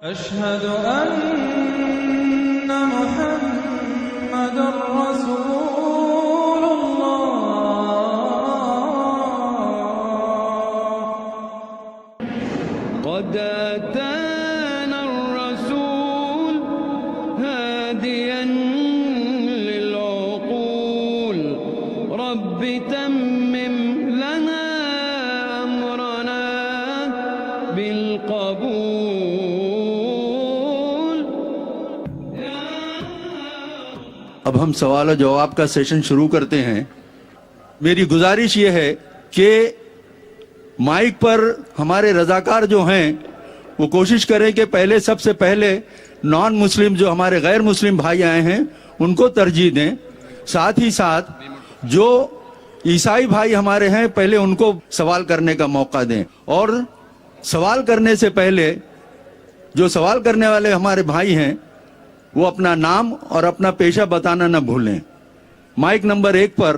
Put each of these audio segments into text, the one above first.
أشهد أن محمد رسول الله قد أتانا الرسول هاديا للعقول رب تمم لنا أمرنا بالقبول. اب ہم سوال و جواب کا سیشن شروع کرتے ہیں. میری گزارش یہ ہے کہ مائک پر ہمارے رضاکار جو ہیں وہ کوشش کریں کہ پہلے سب سے پہلے نان مسلم جو ہمارے غیر مسلم بھائی آئے ہیں ان کو ترجیح دیں. ساتھ ہی ساتھ جو عیسائی بھائی ہمارے ہیں پہلے ان کو سوال کرنے کا موقع دیں. اور سوال کرنے سے پہلے جو سوال کرنے والے ہمارے بھائی ہیں وہ اپنا نام اور اپنا پیشہ بتانا نہ بھولیں. مائک نمبر 1 پر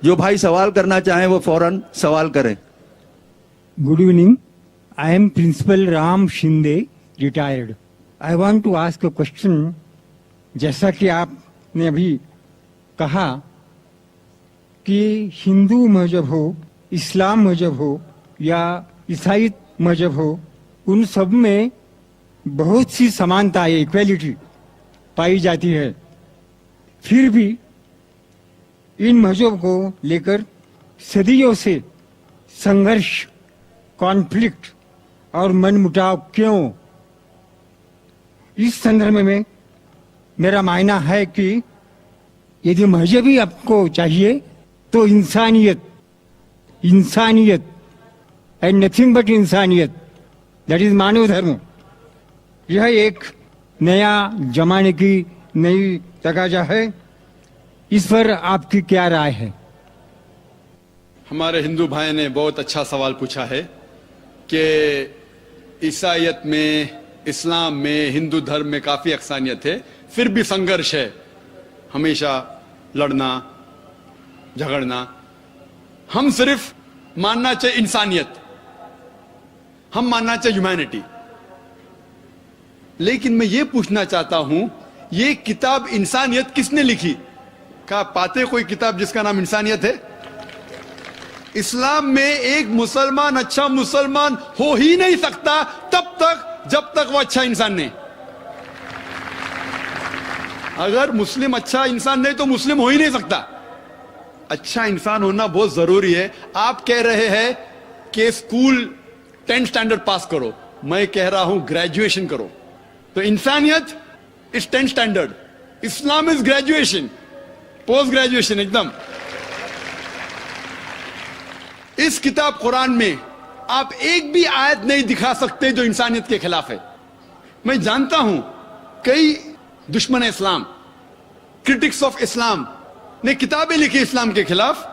جو بھائی سوال کرنا چاہیں وہ فوراً سوال کریں. Good evening. I am Principal Ram Shinde, retired. I want to ask a question. جیسا کہ آپ نے ابھی کہا کہ ہندو مذہب ہو، اسلام مذہب ہو یا عیسائی مذہب ہو، ان سب میں بہت سی سمانتا ہے، ایکویلٹی پائی جاتی ہے. پھر بھی ان مذہب کو لے کر صدیوں سے سنگھرش، کانفلکٹ اور من مٹاؤ کیوں؟ اس سندرب میں میرا معنی ہے کہ یدی مذہب ہی آپ کو چاہیے تو انسانیت اینڈ نتھنگ بٹ انسانیت، دیٹ از مانو دھرم. یہ ایک نیا زمانے کی نئی تقاضا ہے. اس پر آپ کی کیا رائے ہے؟ ہمارے ہندو بھائی نے بہت اچھا سوال پوچھا ہے کہ عیسائیت میں، اسلام میں، ہندو دھرم میں کافی اقسانیت ہے، پھر بھی سنگھرش ہے، ہمیشہ لڑنا جھگڑنا. ہم صرف ماننا چاہیے انسانیت، ہم ماننا چاہیے ہیومینٹی. لیکن میں یہ پوچھنا چاہتا ہوں یہ کتاب انسانیت کس نے لکھی؟ کیا پاتے کوئی کتاب جس کا نام انسانیت ہے؟ اسلام میں ایک مسلمان اچھا مسلمان ہو ہی نہیں سکتا تب تک جب تک وہ اچھا انسان نہیں. اگر مسلم اچھا انسان نہیں تو مسلم ہو ہی نہیں سکتا. اچھا انسان ہونا بہت ضروری ہے. آپ کہہ رہے ہیں کہ اسکول 10th اسٹینڈرڈ پاس کرو، میں کہہ رہا ہوں گریجویشن کرو. تو انسانیت از 10th اسٹینڈرڈ، اسلام از گریجویشن، پوسٹ گریجویشن ایک دم. اس کتاب قرآن میں آپ ایک بھی آیت نہیں دکھا سکتے جو انسانیت کے خلاف ہے. میں جانتا ہوں کئی دشمن اسلام، کرٹکس آف اسلام نے کتابیں لکھی اسلام کے خلاف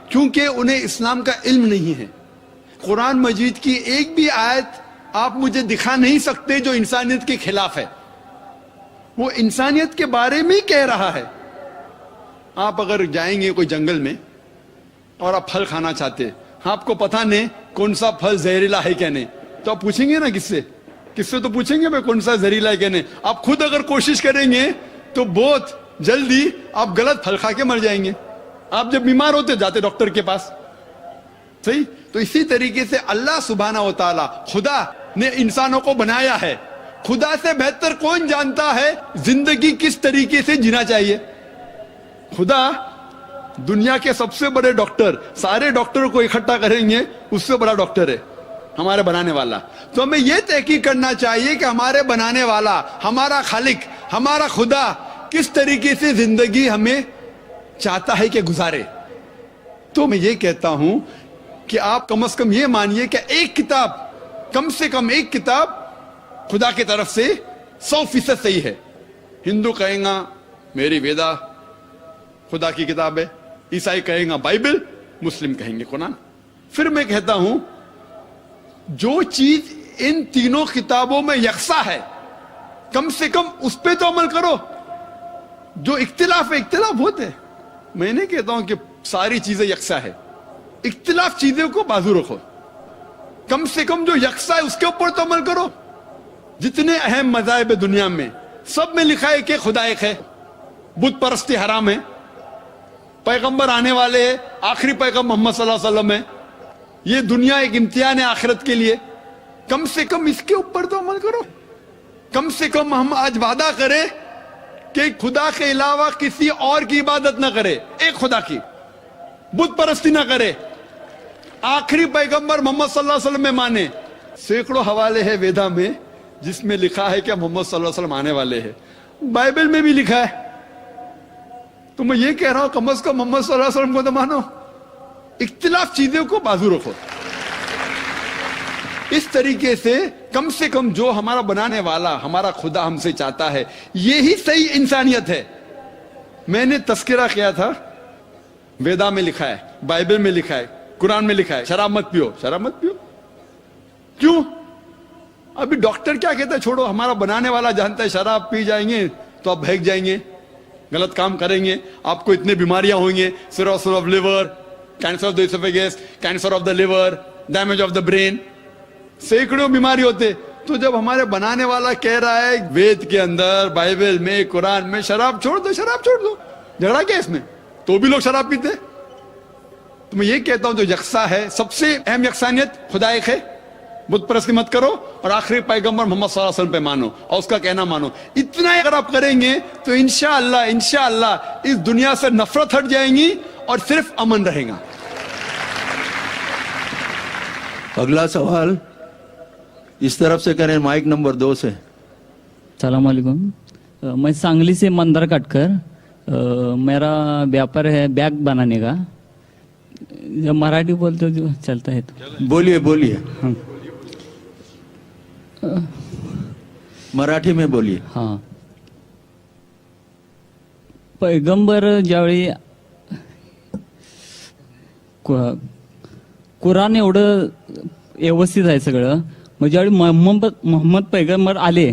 کیونکہ انہیں اسلام کا علم نہیں ہے. قرآن مجید کی ایک بھی آیت آپ مجھے دکھا نہیں سکتے جو انسانیت کے خلاف ہے. وہ انسانیت کے بارے میں ہی کہہ رہا ہے. آپ اگر جائیں گے کوئی جنگل میں اور آپ پھل کھانا چاہتے، آپ کو پتہ نہیں کون سا پھل زہریلا ہے کیا نہیں، تو آپ پوچھیں گے نا کس سے تو پوچھیں گے بھائی کون سا زہریلا ہے کیا نہیں. آپ خود اگر کوشش کریں گے تو بہت جلدی آپ غلط پھل کھا کے مر جائیں گے. آپ جب بیمار ہوتے جاتے ڈاکٹر کے پاس، صحیح؟ تو اسی طریقے سے اللہ سبحانہ و تعالی خدا نے انسانوں کو بنایا ہے. خدا سے بہتر کون جانتا ہے زندگی کس طریقے سے جینا چاہیے؟ خدا دنیا کے سب سے بڑے ڈاکٹر، سارے ڈاکٹروں کو اکٹھا کریں گے اس سے بڑا ڈاکٹر ہے ہمارے بنانے والا. تو ہمیں یہ تحقیق کرنا چاہیے کہ ہمارے بنانے والا، ہمارا خالق، ہمارا خدا کس طریقے سے زندگی ہمیں چاہتا ہے کہ گزارے. تو میں یہ کہتا ہوں کہ آپ کم از کم یہ مانیے کہ ایک کتاب، کم سے کم ایک کتاب خدا کی طرف سے 100% صحیح ہے. ہندو کہیں گا میری ویدا خدا کی کتاب ہے، عیسائی کہیں گا بائبل، مسلم کہیں گے قرآن. پھر میں کہتا ہوں جو چیز ان تینوں کتابوں میں یکساں ہے کم سے کم اس پہ تو عمل کرو. جو اختلاف ہے، اختلاف ہوتے ہیں، میں نہیں کہتا ہوں کہ ساری چیزیں یکساں ہے، اختلاف چیزوں کو بازو رکھو، کم سے کم جو یکساں ہے اس کے اوپر تو عمل کرو. जितने अहम मज़ाहिब है दुनिया में, सब में लिखा है कि खुदा एक है, बुत परस्ती हराम है, पैगंबर आने वाले हैं, आखिरी पैगंबर मोहम्मद सल्लल्लाहु अलैहि वसल्लम है, ये दुनिया एक इम्तिहान है आखिरत के लिए। कम से कम इसके ऊपर तो अमल करो। कम से कम हम आज वादा करें कि खुदा के अलावा किसी और की इबादत ना करे, एक खुदा की, बुत परस्ती ना करे, आखिरी पैगंबर मोहम्मद सल्लल्लाहु अलैहि वसल्लम में माने। सैकड़ों हवाले हैं वेदा में जिसमें लिखा है कि मोहम्मद सल्लल्लाहु अलैहि वसल्लम आने वाले हैं, बाइबल में भी लिखा है। तो मैं ये कह रहा हूं कम से कम मोहम्मद सल्लल्लाहु अलैहि वसल्लम को तो मानो, इख्तिलाफ चीजों को बाजू रखो। इस तरीके से कम जो हमारा बनाने वाला, हमारा खुदा हमसे चाहता है, यही सही इंसानियत है। मैंने तस्करा किया था, वेदा में लिखा है, बाइबल में लिखा है, कुरान में लिखा है, शराब मत पियो, शराब मत पियो। क्यों? अभी डॉक्टर क्या कहता है, छोड़ो, हमारा बनाने वाला जानता है शराब पी जाएंगे तो आप भाग जाएंगे, गलत काम करेंगे, आपको इतने बीमारियां होंगे, cirrhosis of liver, cancer of the oesophagus, cancer of the liver, damage of the brain, सैकड़ों बीमारी होते। तो जब हमारे बनाने वाला कह रहा है वेद के अंदर, बाइबल में, कुरान में, शराब छोड़ दो, शराब छोड़ दो, झगड़ा क्या इसमें? तो भी लोग शराब पीते। तो मैं ये कहता हूं जो यकसा है, सबसे अहम यकसानियत खुदा एक है, बुत परस्ती मत करो, और आखिरी पैगंबर मोहम्मद सल्लल्लाहु अलैहि वसल्लम पे मानो और उसका कहना मानो। इतना अगर आप करेंगे तो इंशाअल्लाह इस दुनिया से नफरत हट जाएंगी और सिर्फ अमन रहेगा। अगला सवाल इस तरफ से करें, माइक नंबर 2 से। सलाम वालेकुम, मैं सांगली से मंदर काटकर, मेरा व्यापार है बैग बनाने का। जब मराठी बोलते हो जो चलता है तो बोलिए बोलिए, हाँ। मराठी में बोलिए। हां, पैगंबर ज्यावेळी कुराण एवढं व्यवस्थित आहे सगळं, मग ज्यावेळी मोहम्मद पैगंबर आले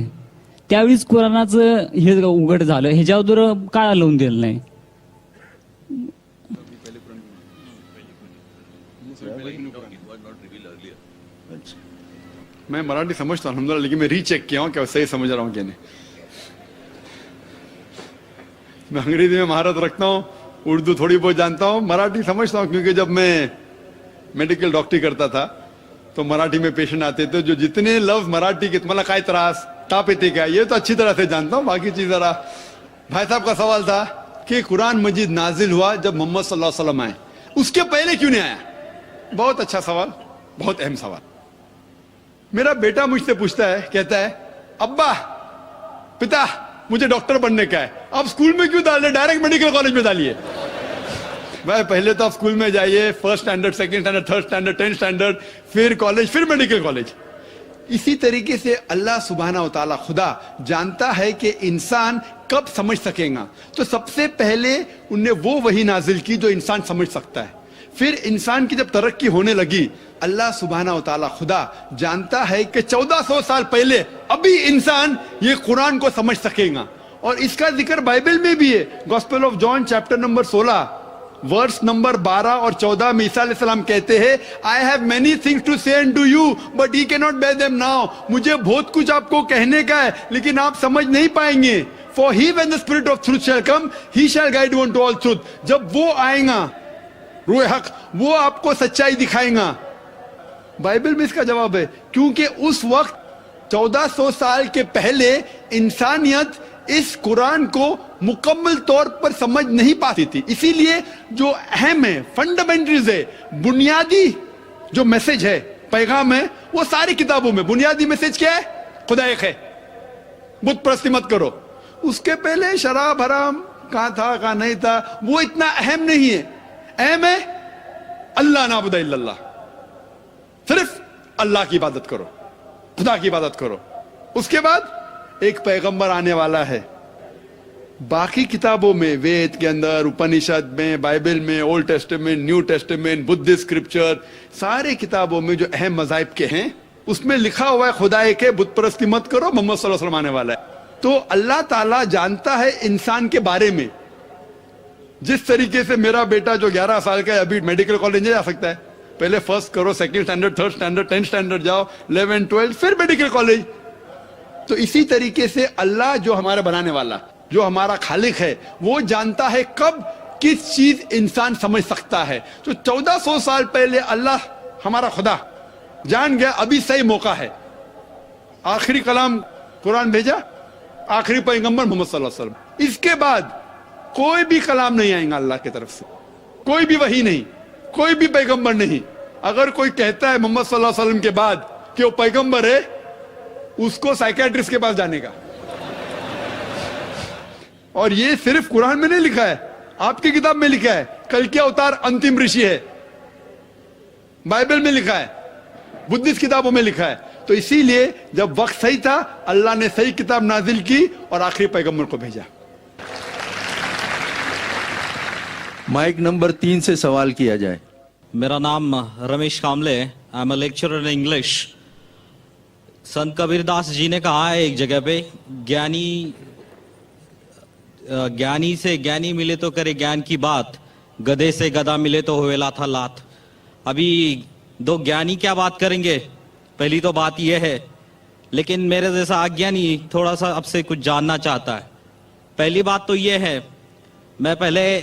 त्यावेळीच कुराणाचं हे उघड झालं, ह्याच्यावर काय लावून दिलं नाही? मैं मराठी समझता हूँ अल्हम्दुलिल्लाह, लेकिन मैं रीचेक किया हूँ कि सही समझ रहा हूँ कि नहीं। मैं अंग्रेजी में महारत रखता हूँ, उर्दू थोड़ी बहुत जानता हूँ, मराठी समझता हूँ, क्योंकि जब मैं मेडिकल डॉक्टरी करता था तो मराठी में पेशेंट आते थे, जो जितने लफ्ज मराठी के तुम्हाला काय त्रास, ताप येते क्या, ये तो अच्छी तरह से जानता हूँ, बाकी चीज जरा। भाई साहब का सवाल था कि कुरान मजीद नाजिल हुआ जब मोहम्मद सल्लल्लाहु अलैहि वसल्लम आए, उसके पहले क्यों नहीं आया? बहुत अच्छा सवाल, बहुत अहम सवाल। मेरा बेटा मुझसे पूछता है, कहता है अब्बा, पिता, मुझे डॉक्टर बनने का है, अब स्कूल में क्यों डाल रहे, डायरेक्ट मेडिकल कॉलेज में डालिए। भाई पहले तो आप स्कूल में जाइए, first standard, second standard, third standard, 10th standard, फिर कॉलेज, फिर मेडिकल कॉलेज। इसी तरीके से अल्लाह सुब्हाना व तआला खुदा जानता है कि इंसान कब समझ सकेगा, तो सबसे पहले उनने वो वही नाजिल की जो इंसान समझ सकता है। फिर इंसान की जब तरक्की होने लगी, अल्लाह सुब्हाना व तआला खुदा जानता है कि 1400 साल पहले अभी इंसान ये कुरान को समझ सकेगा, और इसका जिक्र बाइबल में भी है। Gospel of John chapter number 16 verse number 12 और 14 में ईसा अलैहिस्सलाम कहते हैं, I have many things to say to you but you can not bear them now. मुझे बहुत कुछ आपको कहने का है लेकिन आप समझ नहीं पाएंगे। For he when the spirit of truth shall come he shall guide you to all truth. जब वो आएगा रूह हक, वो आपको सच्चाई दिखाएगा। बाइबल में इसका जवाब है, क्योंकि उस वक्त 1400 साल के पहले इंसानियत इस कुरान को मुकम्मल तौर पर समझ नहीं पाती थी। इसीलिए जो अहम है, फंडामेंटल्स है, बुनियादी जो मैसेज है, पैगाम है, वो सारी किताबों में बुनियादी मैसेज क्या है? खुदा एक है, बुत परस्ती मत करो। उसके पहले शराब हराम कहां था कहां नहीं था वो इतना अहम नहीं है। अहम है अल्लाह नाबुदा इल्लल्लाह, सिर्फ अल्लाह की इबादत करो, खुदा की इबादत करो। उसके बाद एक पैगंबर आने वाला है। बाकी किताबों में, वेद के अंदर, उपनिषद में, बाइबल में, old testament, new testament, Buddhist scripture, सारे किताबों में जो अहम मज़ाहिब के हैं उसमें लिखा हुआ है खुदा एक है, बुत परस्ती मत करो, मोहम्मद सल्लल्लाहु अलैहि वसल्लम आने वाला है। तो अल्लाह ताला जानता है इंसान के बारे में। जिस तरीके से मेरा बेटा जो 11 साल का है अभी मेडिकल कॉलेज नहीं जा सकता है, पहले फर्स्ट करो, second standard, third standard, 10th standard जाओ, 11th 12th, फिर मेडिकल कॉलेज। تو اسی طریقے سے اللہ جو ہمارا بنانے والا, جو ہمارا خالق ہے, وہ جانتا ہے کب کس چیز انسان سمجھ سکتا ہے. تو 1400 سال پہلے اللہ ہمارا خدا جان گیا ابھی صحیح موقع ہے. آخری کلام قرآن بھیجا, آخری پیغمبر محمد صلی اللہ علیہ وسلم. اس کے بعد کوئی بھی کلام نہیں آئیں گا اللہ کی طرف سے, کوئی بھی وحی نہیں, کوئی بھی پیغمبر نہیں. اگر کوئی کہتا ہے محمد صلی اللہ علیہ وسلم کے بعد کہ وہ پیغمبر ہے, اس کو سائیکیٹرسٹ کے پاس جانے کا. اور یہ صرف قرآن میں نہیں لکھا ہے, آپ کی کتاب میں لکھا ہے. کل کیا اوتار انتم رشی ہے, بائبل میں لکھا ہے, بدھسٹ کتابوں میں لکھا ہے. تو اسی لیے جب وقت صحیح تھا اللہ نے صحیح کتاب نازل کی اور آخری پیغمبر کو بھیجا. مائک نمبر 3 سے سوال کیا جائے. میرا نام رمیش کاملے ہے. I am a lecturer in English. سنت کبیر داس جی نے کہا ہے ایک جگہ پہ, گیانی سے گیانی ملے تو کرے گیان کی بات, گدھے سے گدھا ملے تو ہوئے لاتھا لات. ابھی دو گیانی کیا بات کریں گے, پہلی تو بات یہ ہے. لیکن میرے جیسا اگیانی تھوڑا سا اب سے کچھ جاننا چاہتا ہے. پہلی بات تو یہ ہے, میں پہلے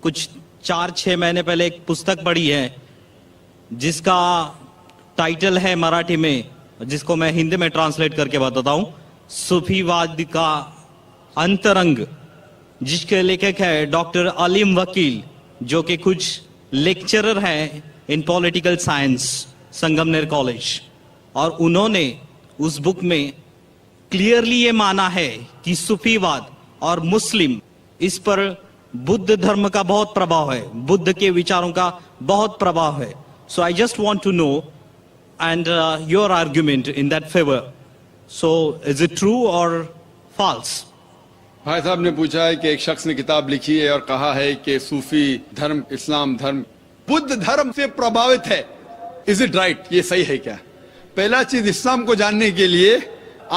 کچھ 4-6 مہینے پہلے ایک پستک پڑھی ہے جس کا ٹائٹل ہے مراٹھی میں, جس کو میں ہندی میں ٹرانسلیٹ کر کے بتاتا ہوں, صوفی واد کا انترنگ, جس کے لیکھک ہے ڈاکٹر علیم وکیل, جو کہ کچھ لیکچرر ہیں in political science Sangamner college. اور انہوں نے اس بک میں کلیئرلی یہ مانا ہے کہ صوفی واد اور مسلم, اس پر بدھ دھرم کا بہت پربھاؤ ہے, بدھ کے وچاروں کا بہت پربھاؤ ہے. So I just want to know and your argument in that favour. So is it true اور فالس؟ بھائی صاحب نے پوچھا ہے کہ ایک شخص نے کتاب لکھی ہے اور کہا ہے کہ صوفی دھرم اسلام دھرم بدھ دھرم سے پربھاوت ہے. از اٹ رائٹ, یہ صحیح ہے کیا؟ پہلا چیز, اسلام کو جاننے کے لیے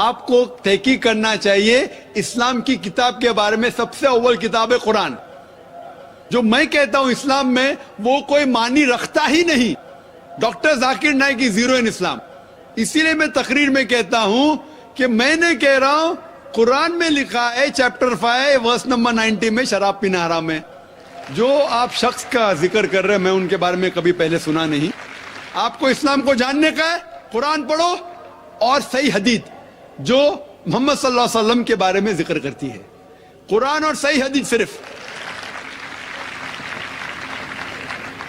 آپ کو تحقیق کرنا چاہیے. اسلام کی کتاب کے بارے میں سب سے اول کتاب ہے قرآن. جو میں کہتا ہوں اسلام میں, وہ کوئی معنی رکھتا ہی نہیں. ڈاکٹر ذاکر نائک کی زیرو ان اسلام. اسی لیے میں تقریر میں کہتا ہوں کہ میں نے کہہ رہا ہوں قرآن میں لکھا ہے چیپٹر 5 ورس نمبر 90 میں شراب پینا حرام ہے. جو آپ شخص کا ذکر کر رہے ہیں میں ان کے بارے میں کبھی پہلے سنا نہیں. آپ کو اسلام کو جاننے کا ہے, قرآن پڑھو اور صحیح حدیث جو محمد صلی اللہ علیہ وسلم کے بارے میں ذکر کرتی ہے. قرآن اور صحیح حدیث صرف.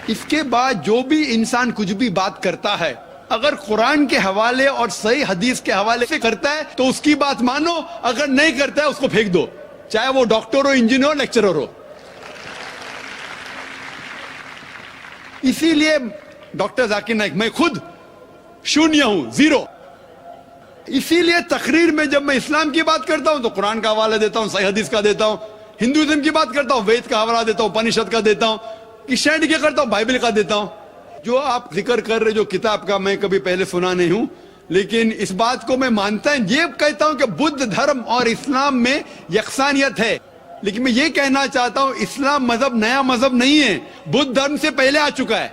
اس کے بعد جو بھی انسان کچھ بھی بات کرتا ہے, اگر قرآن کے حوالے اور صحیح حدیث کے حوالے سے کرتا ہے تو اس کی بات مانو, اگر نہیں کرتا ہے اس کو پھینک دو, چاہے وہ ڈاکٹر ہو, انجینئر ہو, لیکچرر ہو. اسی لیے ڈاکٹر ذاکر نائک, میں خود شونیہ ہوں, زیرو. اسی لیے تقریر میں جب میں اسلام کی بات کرتا ہوں تو قرآن کا حوالہ دیتا ہوں, صحیح حدیث کا دیتا ہوں. ہندوازم کی بات کرتا ہوں, وید کا حوالہ دیتا ہوں, اپنشد کا دیتا ہوں. کرسچینٹی کا کرتا ہوں, بائبل کا دیتا ہوں. جو آپ ذکر کر رہے جو کتاب کا میں کبھی پہلے سنا نہیں ہوں, لیکن اس بات کو میں مانتا ہوں. یہ کہتا ہوں کہ بدھ دھرم اور اسلام میں یکسانیت ہے. لیکن میں یہ کہنا چاہتا ہوں اسلام مذہب نیا مذہب نہیں ہے, بدھ دھرم سے پہلے آ چکا ہے.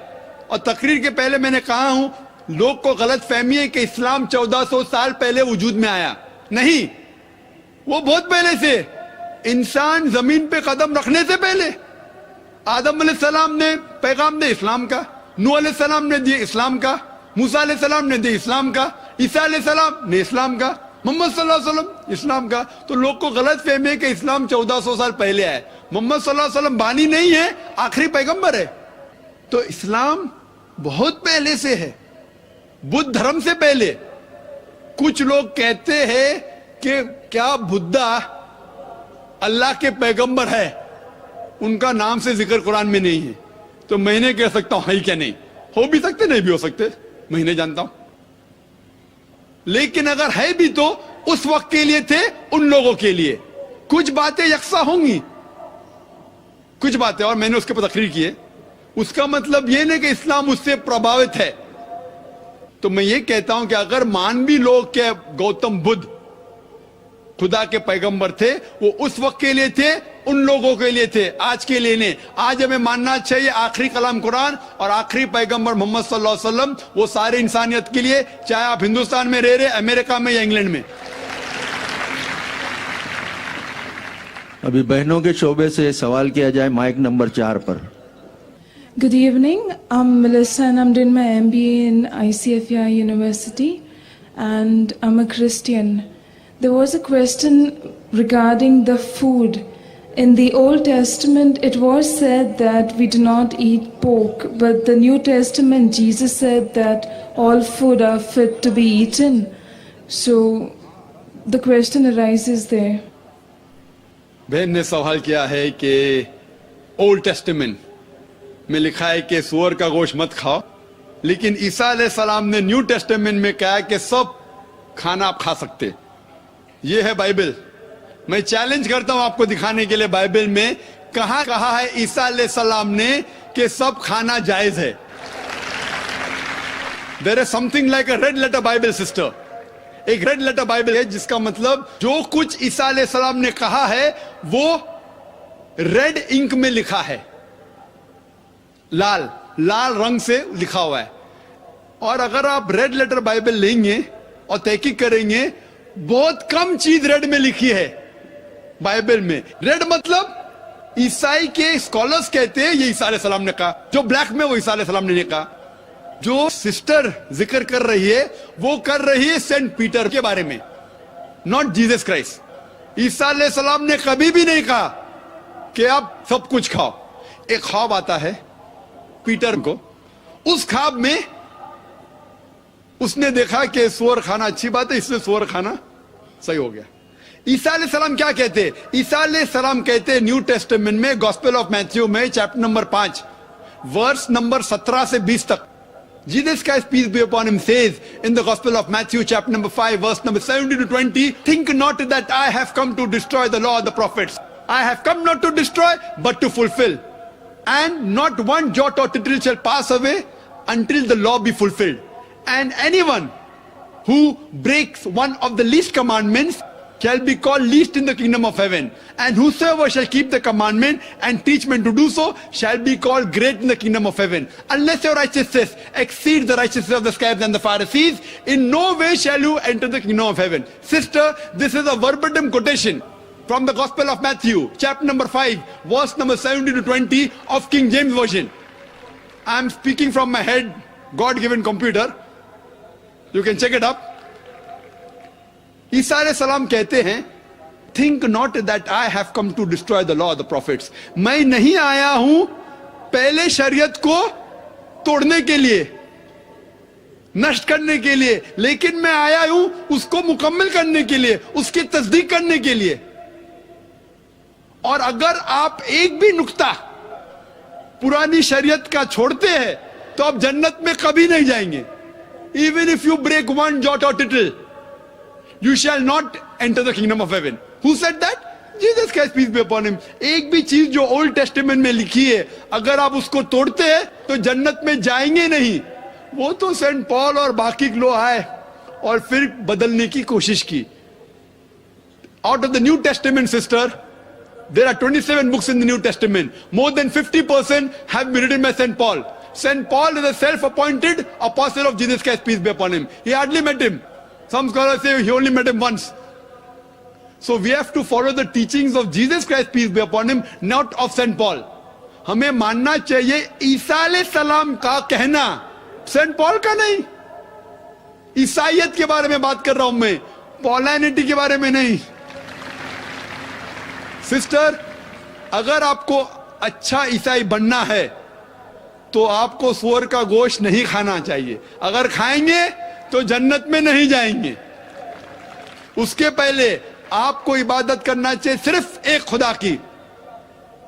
اور تقریر کے پہلے میں نے کہا ہوں, لوگ کو غلط فہمی ہے کہ اسلام 1400 سال پہلے وجود میں آیا. نہیں, وہ بہت پہلے سے. انسان زمین پہ قدم رکھنے سے پہلے آدم علیہ السلام نے پیغام دے اسلام کا, نوح علیہ السلام نے دیے اسلام کا, موسیٰ علیہ السلام نے دیے اسلام کا, عیسیٰ علیہ السلام نے اسلام کا, محمد صلی اللہ علیہ وسلم اسلام کا. تو لوگ کو غلط فہمی ہے کہ اسلام 1400 سال پہلے آئے. محمد صلی اللہ علیہ وسلم بانی نہیں ہے, آخری پیغمبر ہے. تو اسلام بہت پہلے سے ہے, بدھ دھرم سے پہلے. کچھ لوگ کہتے ہیں کہ کیا بدھا اللہ کے پیغمبر ہے, ان کا نام سے ذکر قرآن میں نہیں ہے. تو میں نے کہہ سکتا ہوں ہے کیا نہیں, ہو بھی سکتے نہیں بھی ہو سکتے, میں نہیں جانتا ہوں. لیکن اگر ہے بھی تو اس وقت کے لیے تھے, ان لوگوں کے لیے. کچھ باتیں یکساں ہوں گی, کچھ باتیں, اور میں نے اس کے پر تقریر کی ہے. اس کا مطلب یہ نہیں کہ اسلام اس سے پربھاوت ہے. تو میں یہ کہتا ہوں کہ اگر مانوی لوگ کے گوتم بدھ خدا کے پیغمبر تھے, وہ اس وقت کے لیے تھے, ان لوگوں کے لیے تھے, آج کے لیے نہیں. آج ہمیں ماننا چاہیے آخری کلام قرآن اور آخری پیغمبر محمد صلی اللہ علیہ وسلم, وہ سارے انسانیت کے لیے, چاہے آپ ہندوستان میں رہ رہے, امریکہ میں یا انگلینڈ میں. अभी बहनों के शोबे से सवाल किया जाए माइक नंबर 4 पर। Good evening. I'm Melissa and I'm doing my MBA in ICFI University and I'm a Christian. There was a question regarding the food. In the Old Testament, it was said that we do not eat pork, but the New Testament, Jesus said that all food are fit to be eaten. So the question arises there. बहन ने सवाल किया है कि old testament में लिखा है कि सूअर का गोश्त मत खाओ, लेकिन ईसा अलैहि सलाम ने न्यू टेस्टामेंट में कहा कि सब खाना आप खा सकते। ये है बाइबल। मैं चैलेंज करता हूं आपको दिखाने के लिए बाइबल में कहां कहा है ईसा अलैहि सलाम ने कि सब खाना जायज है। There is something like a red letter Bible sister. एक रेड लेटर बाइबल है जिसका मतलब जो कुछ ईसा अलैहि सलाम ने कहा है वो रेड इंक में लिखा है, लाल रंग से लिखा हुआ है। और अगर आप रेड लेटर बाइबल लेंगे और तहकीक करेंगे, बहुत कम चीज रेड में लिखी है बाइबल में। रेड मतलब ईसाई के स्कॉलर्स कहते हैं ये ईसा अलैहि सलाम ने कहा, जो ब्लैक में वो ईसा अलैहि सलाम ने नहीं कहा। जो सिस्टर जिक्र कर रही है वो कर रही है सेंट पीटर के बारे में, नॉट जीसस क्राइस्ट। ईसा अलैहि सलाम ने कभी भी नहीं कहा कि आप सब कुछ खाओ। एक ख्वाब आता है पीटर को, उस ख्वाब में उसने देखा कि सूअर खाना अच्छी बात है, इसलिए सूअर खाना सही हो गया। ईसा अलैहि सलाम क्या कहते हैं? ईसा अलैहि सलाम कहते हैं न्यू टेस्टामेंट में गॉस्पेल ऑफ मैथ्यू में चैप्टर नंबर 5 वर्स नंबर 17 से 20 तक, Jesus Christ, peace be upon him, says in the Gospel of Matthew, chapter number 5, verse number 17 to 20, think not that I have come to destroy the law of the prophets. I have come not to destroy, but to fulfill. And not one jot or tittle shall pass away until the law be fulfilled. And anyone who breaks one of the least commandments shall be called least in the kingdom of heaven. And whosoever shall keep the commandment and teach men to do so shall be called great in the kingdom of heaven. Unless your righteousness exceeds the righteousness of the scribes and the Pharisees, in no way shall you enter the kingdom of heaven. Sister, this is a verbatim quotation from the Gospel of Matthew, chapter number 5, verse number 17 to 20 of King James Version. I am speaking from my head, God-given computer. You can check it up. ईसा अलैहि सलाम कहते हैं, think not that I have come to destroy the law of the prophets. मैं नहीं आया हूं पहले शरीयत को तोड़ने के लिए, नष्ट करने के लिए, लेकिन मैं आया हूं उसको मुकम्मल करने के लिए, उसकी तस्दीक करने के लिए। और अगर आप एक भी नुक्ता पुरानी शरीयत का छोड़ते हैं तो आप जन्नत में कभी नहीं जाएंगे। Even if you break one jot or tittle, you shall not enter the kingdom of heaven. Who said that? Jesus Christ, peace be upon him. एक भी चीज जो ओल्ड टेस्टामेंट में लिखी है अगर आप उसको तोड़ते हैं तो जन्नत में जाएंगे नहीं। वो तो सेंट पॉल और बाकी लोग आए और फिर बदलने की कोशिश की। Out of the New Testament, sister, there are 27 books in the New Testament. More than 50% have been written by Saint Paul. Saint Paul is a self-appointed apostle of Jesus Christ, peace be upon him. He hardly met him. Some scholars say he only met him once. So we have to follow the teachings of Jesus Christ, peace be upon him, not of Saint Paul. हमें मानना चाहिए ईसा अलैहि सलाम का कहना, Saint Paul का नहीं। ईसाइयत के बारे में बात कर रहा हूं मैं, पॉलिनिटी के बारे में नहीं। सिस्टर, अगर आपको अच्छा ईसाई बनना है तो आपको सूअर का गोश्त नहीं खाना चाहिए। अगर खाएंगे तो जन्नत में नहीं जाएंगे। उसके पहले आपको इबादत करना चाहिए सिर्फ एक खुदा की,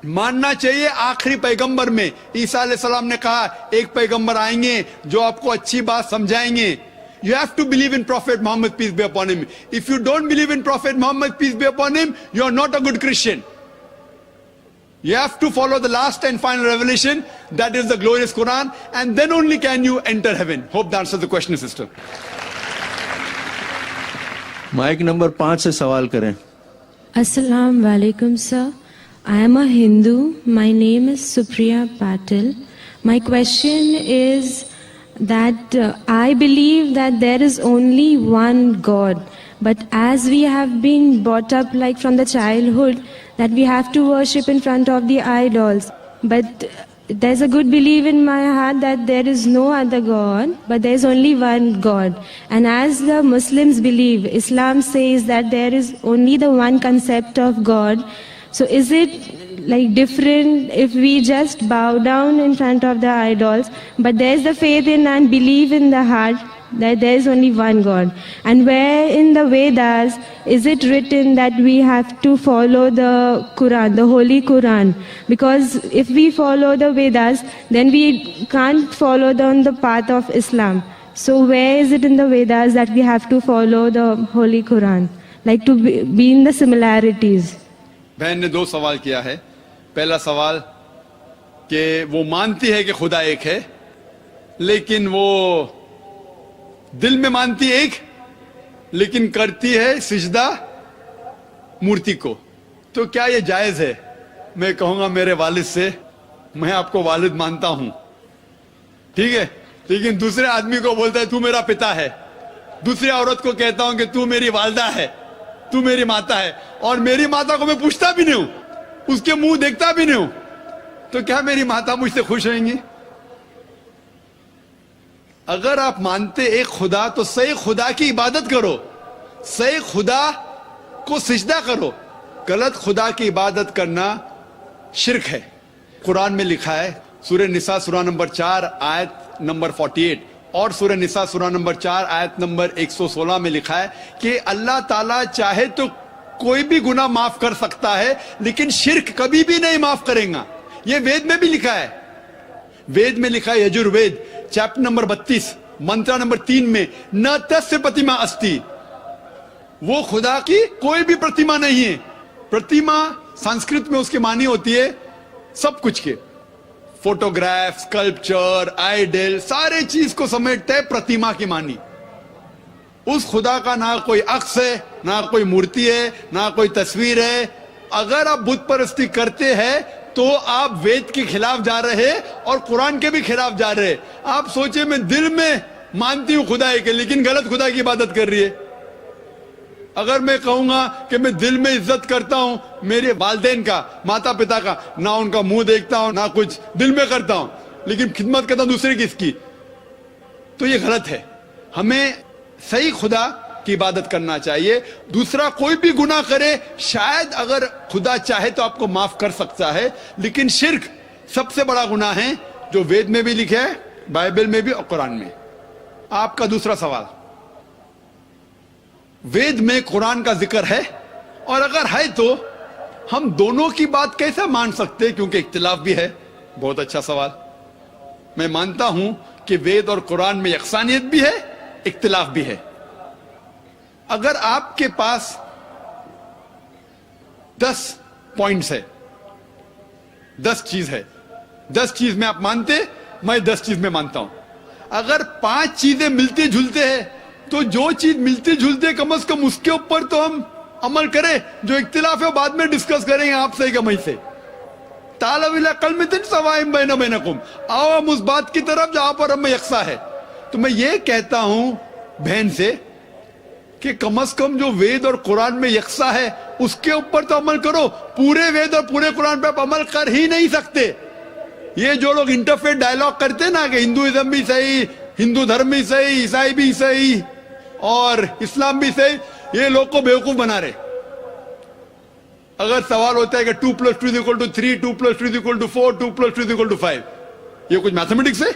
मानना चाहिए आखिरी पैगंबर में। ईसा अलैहि सलाम ने कहा एक पैगंबर आएंगे जो आपको अच्छी बात समझाएंगे। You have to believe in Prophet Muhammad, peace be upon him. If you don't believe in Prophet Muhammad, peace be upon him, you are not a good Christian. You have to follow the last and final revelation, that is the glorious Quran, and then only can you enter heaven. Hope that answers the question, sister. Mike number 5 से सवाल करें। Assalamu alaikum, sir. I am a Hindu. My name is Supriya Patil. My question is that I believe that there is only one God, But as we have been brought up like from the childhood that we have to worship in front of the idols, but there's a good belief in my heart that there is no other God, but there is only one God. And as the Muslims believe, Islam says that there is only the one concept of God. So is it like different if we just bow down in front of the idols, but there is the faith in and belief in the heart that there is only one God? And where in the Vedas is it written that we have to follow the Quran, the Holy Quran? Because if we follow the Vedas, then we can't follow on the path of Islam. So where is it in the Vedas that we have to follow the Holy Quran, like to be in the similarities? बहन ने 2 सवाल किया है. पहला सवाल कि वो मानती है कि खुदा एक है, लेकिन वो दिल में मानती एक, लेकिन करती है सिजदा मूर्ति को. तो क्या ये जायज है? मैं कहूंगा मेरे वालिद से, मैं आपको वालिद मानता हूं, ठीक है, लेकिन दूसरे आदमी को बोलता है तू मेरा पिता है. दूसरी औरत को कहता हूं कि तू मेरी वालदा है, तू मेरी माता है, और मेरी माता को मैं पूछता भी नहीं हूं, उसके मुंह देखता भी नहीं हूं, तो क्या मेरी माता मुझसे खुश रहेंगी? अगर आप मानते एक खुदा तो सही खुदा की इबादत करो, सही खुदा को सिजदा करो. गलत खुदा की इबादत करना शिरक है. कुरान में लिखा है, सूरह निसा सूरा नंबर 4 आयत नंबर 48 और सूरह निसा सूरा नंबर 4 आयत नंबर 116 में लिखा है कि अल्लाह ताला चाहे तो कोई भी गुनाह माफ कर सकता है, लेकिन शिर्क कभी भी नहीं माफ करेगा. ये वेद में भी लिखा है. वेद में लिखा है, यजुर्वेद चैप्टर नंबर 32 मंत्र नंबर 3 में, न तस्य प्रतिमा अस्ति, वो खुदा की कोई भी प्रतिमा नहीं है. प्रतिमा संस्कृत में उसकी मानी होती है सब कुछ के, फोटोग्राफ, स्कल्पचर, आइडल, सारे चीज को समेटता है प्रतिमा की मानी. उस खुदा का ना कोई अक्स है, ना कोई मूर्ति है, ना कोई तस्वीर है. अगर आप बुत परस्ती करते हैं तो आप वेद के खिलाफ जा रहे हैं और कुरान के भी खिलाफ जा रहे हैं. आप सोचे मैं दिल में मानती हूं खुदा है के, लेकिन गलत खुदा की इबादत कर रही है. अगर मैं कहूंगा कि मैं दिल में इज्जत करता हूं मेरे वालिदैन का, माता पिता का, ना उनका मुंह देखता हूं ना कुछ, दिल में करता हूं, लेकिन खिदमत करता हूं दूसरे किसकी, तो ये गलत है. हमें सही खुदा की इबादत करना चाहिए. दूसरा कोई भी गुनाह करे, शायद अगर खुदा चाहे तो आपको माफ कर सकता है, लेकिन शिर्क सबसे बड़ा गुनाह है, जो वेद में भी लिखा है, बाइबल में भी और कुरान में. आपका दूसरा सवाल, वेद में कुरान का जिक्र है, और अगर है तो हम दोनों की बात कैसे मान सकते हैं, क्योंकि इख्तिलाफ भी है. बहुत अच्छा सवाल. मैं मानता हूं कि वेद और कुरान में यकसानियत भी है, इख्तिलाफ भी है. अगर आपके पास 10 पॉइंट्स है, 10 चीज है, 10 चीज में आप मानते, मैं 10 चीज में मानता हूं. अगर 5 चीजें मिलती जुलते हैं, तो जो चीज मिलती जुलते कम से कम उसके ऊपर तो हम अमल करें. जो इख्तिलाफ है बाद में डिस्कस करेंगे आपसे कि मैं से. तालविला कलमतिन सवाइम बैना बैनकुम, आओ हम उस बात की तरफ जहां पर हम यकसा है. तो मैं ये कहता हूं बहन से कि कम से कम जो वेद और कुरान में यकसा है उसके ऊपर तो अमल करो. पूरे वेद और पूरे कुरान पे आप अमल कर ही नहीं सकते. ये जो लोग इंटरफेथ डायलॉग करते हैं ना कि हिंदुइज्म भी सही, हिंदू धर्म भी सही, ईसाई भी सही और इस्लाम भी सही, ये लोग को बेवकूफ बना रहे. अगर सवाल होता है कि 2 + 2 = 3, 2 + 3 = 4, 2 + 2 = 5, ये कुछ मैथमेटिक्स है?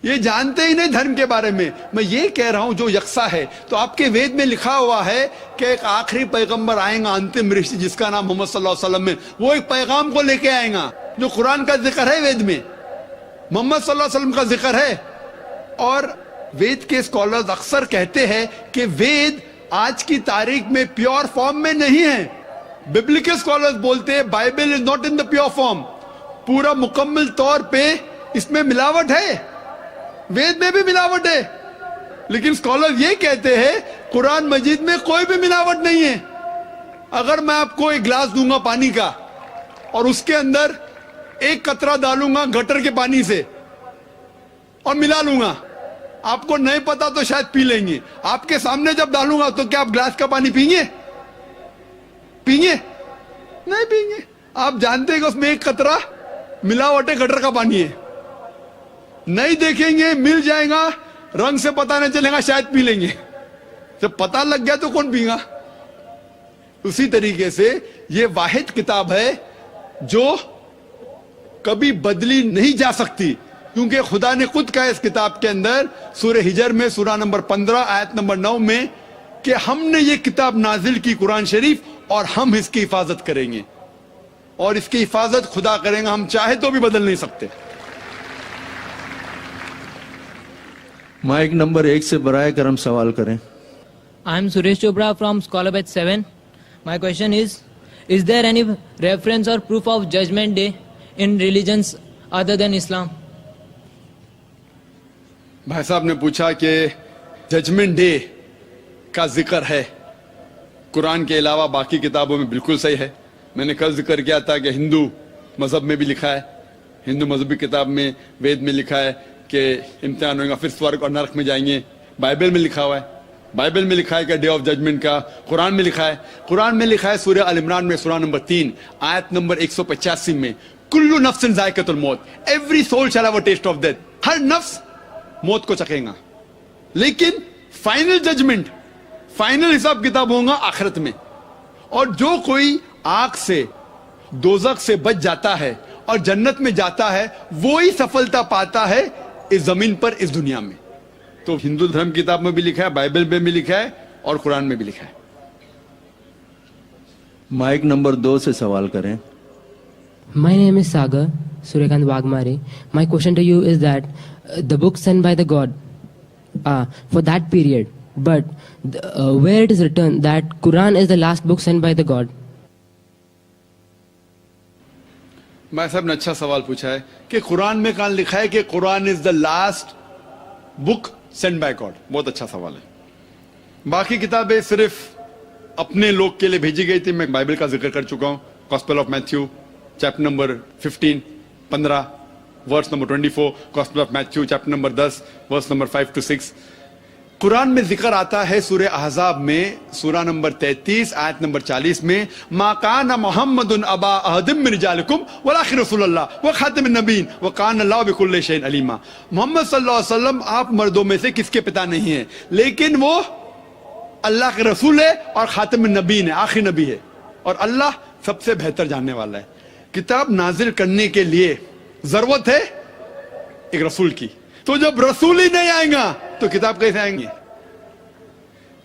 ये जानते ही नहीं धर्म के बारे में. मैं ये कह रहा हूं जो यकसा है, तो आपके वेद में लिखा हुआ है कि एक आखिरी पैगंबर आएगा, अंतिम ऋषि जिसका नाम मोहम्मद सल्लल्लाहु अलैहि वसल्लम है, वो एक पैगाम को लेके आएगा. जो कुरान का जिक्र है वेद में, मोहम्मद सल्लल्लाहु अलैहि वसल्लम का जिक्र है. और वेद के स्कॉलर्स अक्सर कहते हैं कि वेद आज की तारीख में प्योर फॉर्म में नहीं है. बिब्लिकल स्कॉलर्स बोलते हैं Bible is not in the pure form. पूरा मुकम्मल तौर पे इसमें मिलावट है, वेद में भी मिलावट है. लेकिन स्कॉलर ये कहते हैं कुरान मजीद में कोई भी मिलावट नहीं है. अगर मैं आपको एक गिलास दूंगा पानी का और उसके अंदर एक कतरा डालूंगा गटर के पानी से और मिला लूंगा, آپ کو نہیں پتا تو شاید پی لیں گے. آپ کے سامنے جب ڈالوں گا تو کیا آپ گلاس کا پانی پئیں گے؟ نہیں پئیں گے. آپ جانتے ہیں کہ اس میں ایک قطرہ ملاوٹ گٹر کا پانی ہے. نہیں دیکھیں گے, مل جائے گا, رنگ سے پتا نہیں چلے گا, شاید پی لیں گے. جب پتا لگ گیا تو کون پی گا؟ اسی طریقے سے یہ واحد کتاب ہے جو کبھی بدلی نہیں جا سکتی, کیونکہ خدا نے خود کہا اس کتاب کے اندر سورہ ہجر میں سورہ نمبر 15 آیت نمبر 9 میں کہ ہم نے یہ کتاب نازل کی قرآن شریف اور ہم اس کی حفاظت کریں گے, اور اس کی حفاظت خدا کریں گا, ہم چاہے تو بھی بدل نہیں سکتے. مائک نمبر 1 سے برائے کرم سوال کریں. I am Suresh Chopra from Scholar Batch 7. My question is there any reference or proof of Judgment Day in religions other than Islam? بھائی صاحب نے پوچھا کہ ججمنٹ ڈے کا ذکر ہے قرآن کے علاوہ باقی کتابوں میں. بالکل صحیح ہے. میں نے کل ذکر کیا تھا کہ ہندو مذہب میں بھی لکھا ہے, ہندو مذہبی کتاب میں وید میں لکھا ہے کہ امتحان ہوگا, پھر سورگ اور نرک میں جائیں گے. بائبل میں لکھا ہوا ہے, بائبل میں لکھا ہے کہ ڈے آف ججمنٹ کا. قرآن میں لکھا ہے, قرآن میں لکھا ہے سورہ ال عمران میں سورہ نمبر 3 آیت نمبر 185 میں کل نفس ذائقۃ الموت, every soul shall have a taste of death. ہر نفس موت کو چکھے گا, لیکن فائنل ججمنٹ, فائنل حساب کتاب ہوگا آخرت میں. اور جو کوئی آگ سے دوزخ سے بچ جاتا ہے اور جنت میں جاتا ہے وہی سفلتا پاتا ہے اس زمین پر, اس دنیا میں. تو ہندو دھرم کتاب میں بھی لکھا ہے, بائبل میں بھی لکھا ہے, اور قرآن میں بھی لکھا ہے. مائک نمبر 2 سے سوال کریں. My name is Sagar Suryakant Wagmare. My question to you is that the book sent by the God for that period, but where it is written that Quran is the last book sent by the God? میں صاحب نے اچھا سوال پوچھا ہے کہ قرآن میں کہاں لکھا ہے کہ Quran is the last book sent by God. بہت اچھا سوال ہے. باقی کتابیں صرف اپنے لوگ کے لیے بھیجی گئی تھی. میں بائبل کا ذکر کر چکا ہوں, gospel of Matthew chapter number 15 verse number 24, gospel of Matthew chapter number 10 verse number 5 to 6. Quran میں ذکر آتا ہے سورہ احزاب میں سورہ نمبر 33 آیت نمبر 40 میں ما کان محمد ابا احد من رجالکم ولکن رسول اللہ وخاتم النبیین وکان اللہ بکل شیء علیما. محمد صلی اللہ علیہ وسلم آپ مردوں میں سے کس کے پتا نہیں ہیں, لیکن وہ اللہ کے رسول ہے اور خاتم النبیین ہے, آخری نبی ہے, اور اللہ سب سے بہتر جاننے والا ہے. کتاب نازل کرنے کے لیے ضرورت ہے ایک رسول کی, تو جب رسول ہی نہیں آئیں گا تو کتاب کیسے آئیں گے؟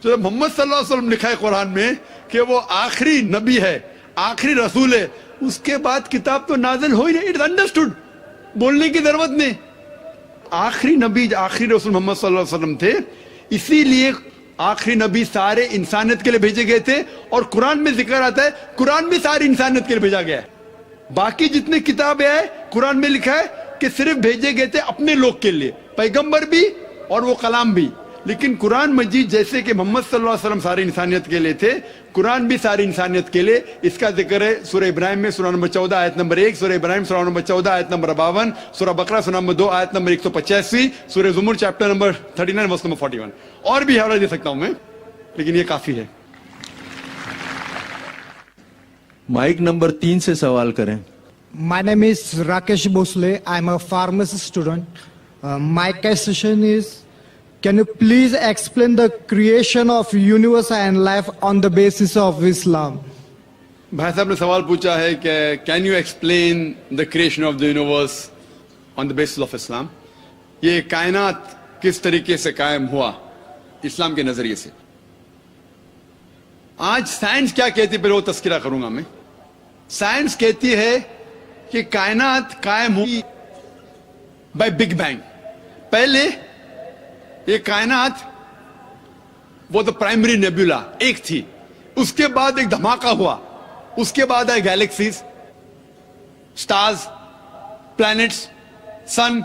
تو جب محمد صلی اللہ علیہ وسلم لکھا ہے قرآن میں کہ وہ آخری نبی ہے, آخری رسول ہے, اس کے بعد کتاب تو نازل ہو ہی نہیں. اٹس انڈرسٹوڈ, بولنے کی ضرورت نہیں. آخری نبی, آخری رسول محمد صلی اللہ علیہ وسلم تھے, اسی لیے آخری نبی سارے انسانیت کے لیے بھیجے گئے تھے. اور قرآن میں ذکر آتا ہے قرآن بھی ساری انسانیت کے لیے بھیجا گیا ہے. باقی جتنے کتابیں ہیں قرآن میں لکھا ہے کہ صرف بھیجے گئے تھے اپنے لوگ کے لیے, پیغمبر بھی اور وہ کلام بھی. لیکن قرآن مجید جیسے کہ محمد صلی اللہ علیہ وسلم ساری انسانیت کے لیے تھے, قرآن بھی ساری انسانیت کے لیے. اس کا ذکر ہے سورہ ابراہیم میں سورہ نمبر 14 آیت نمبر 1, سورہ ابراہیم سورہ نمبر 14 آیت نمبر 52, سورہ بقرہ سورہ نمبر 2 آیت نمبر 185, سورہ زمر چیپٹر نمبر 39 ورس نمبر 41. اور بھی حوالہ دے سکتا ہوں میں, لیکن یہ کافی ہے. مائک نمبر 3 سے سوال کریں. My name is Rakesh Bhosle. I'm a pharmacy student. My question is, can you please explain the creation of universe and life on the basis of Islam? بھائی صاحب نے سوال پوچھا ہے کہ can you explain the creation of the universe on the basis of Islam. یہ کائنات کس طریقے سے قائم ہوا اسلام کے نظریے سے. آج سائنس کیا کہتی ہے, پہلے وہ تذکرہ کروں گا میں. سائنس کہتی ہے کہ کائنات قائم ہوئی بائی بگ بینگ. پہلے یہ کائنات وہ تو پرائمری نیبولا ایک تھی, اس کے بعد ایک دھماکہ ہوا, اس کے بعد آئے گیلیکسیز, سٹارز, پلانٹس, سن,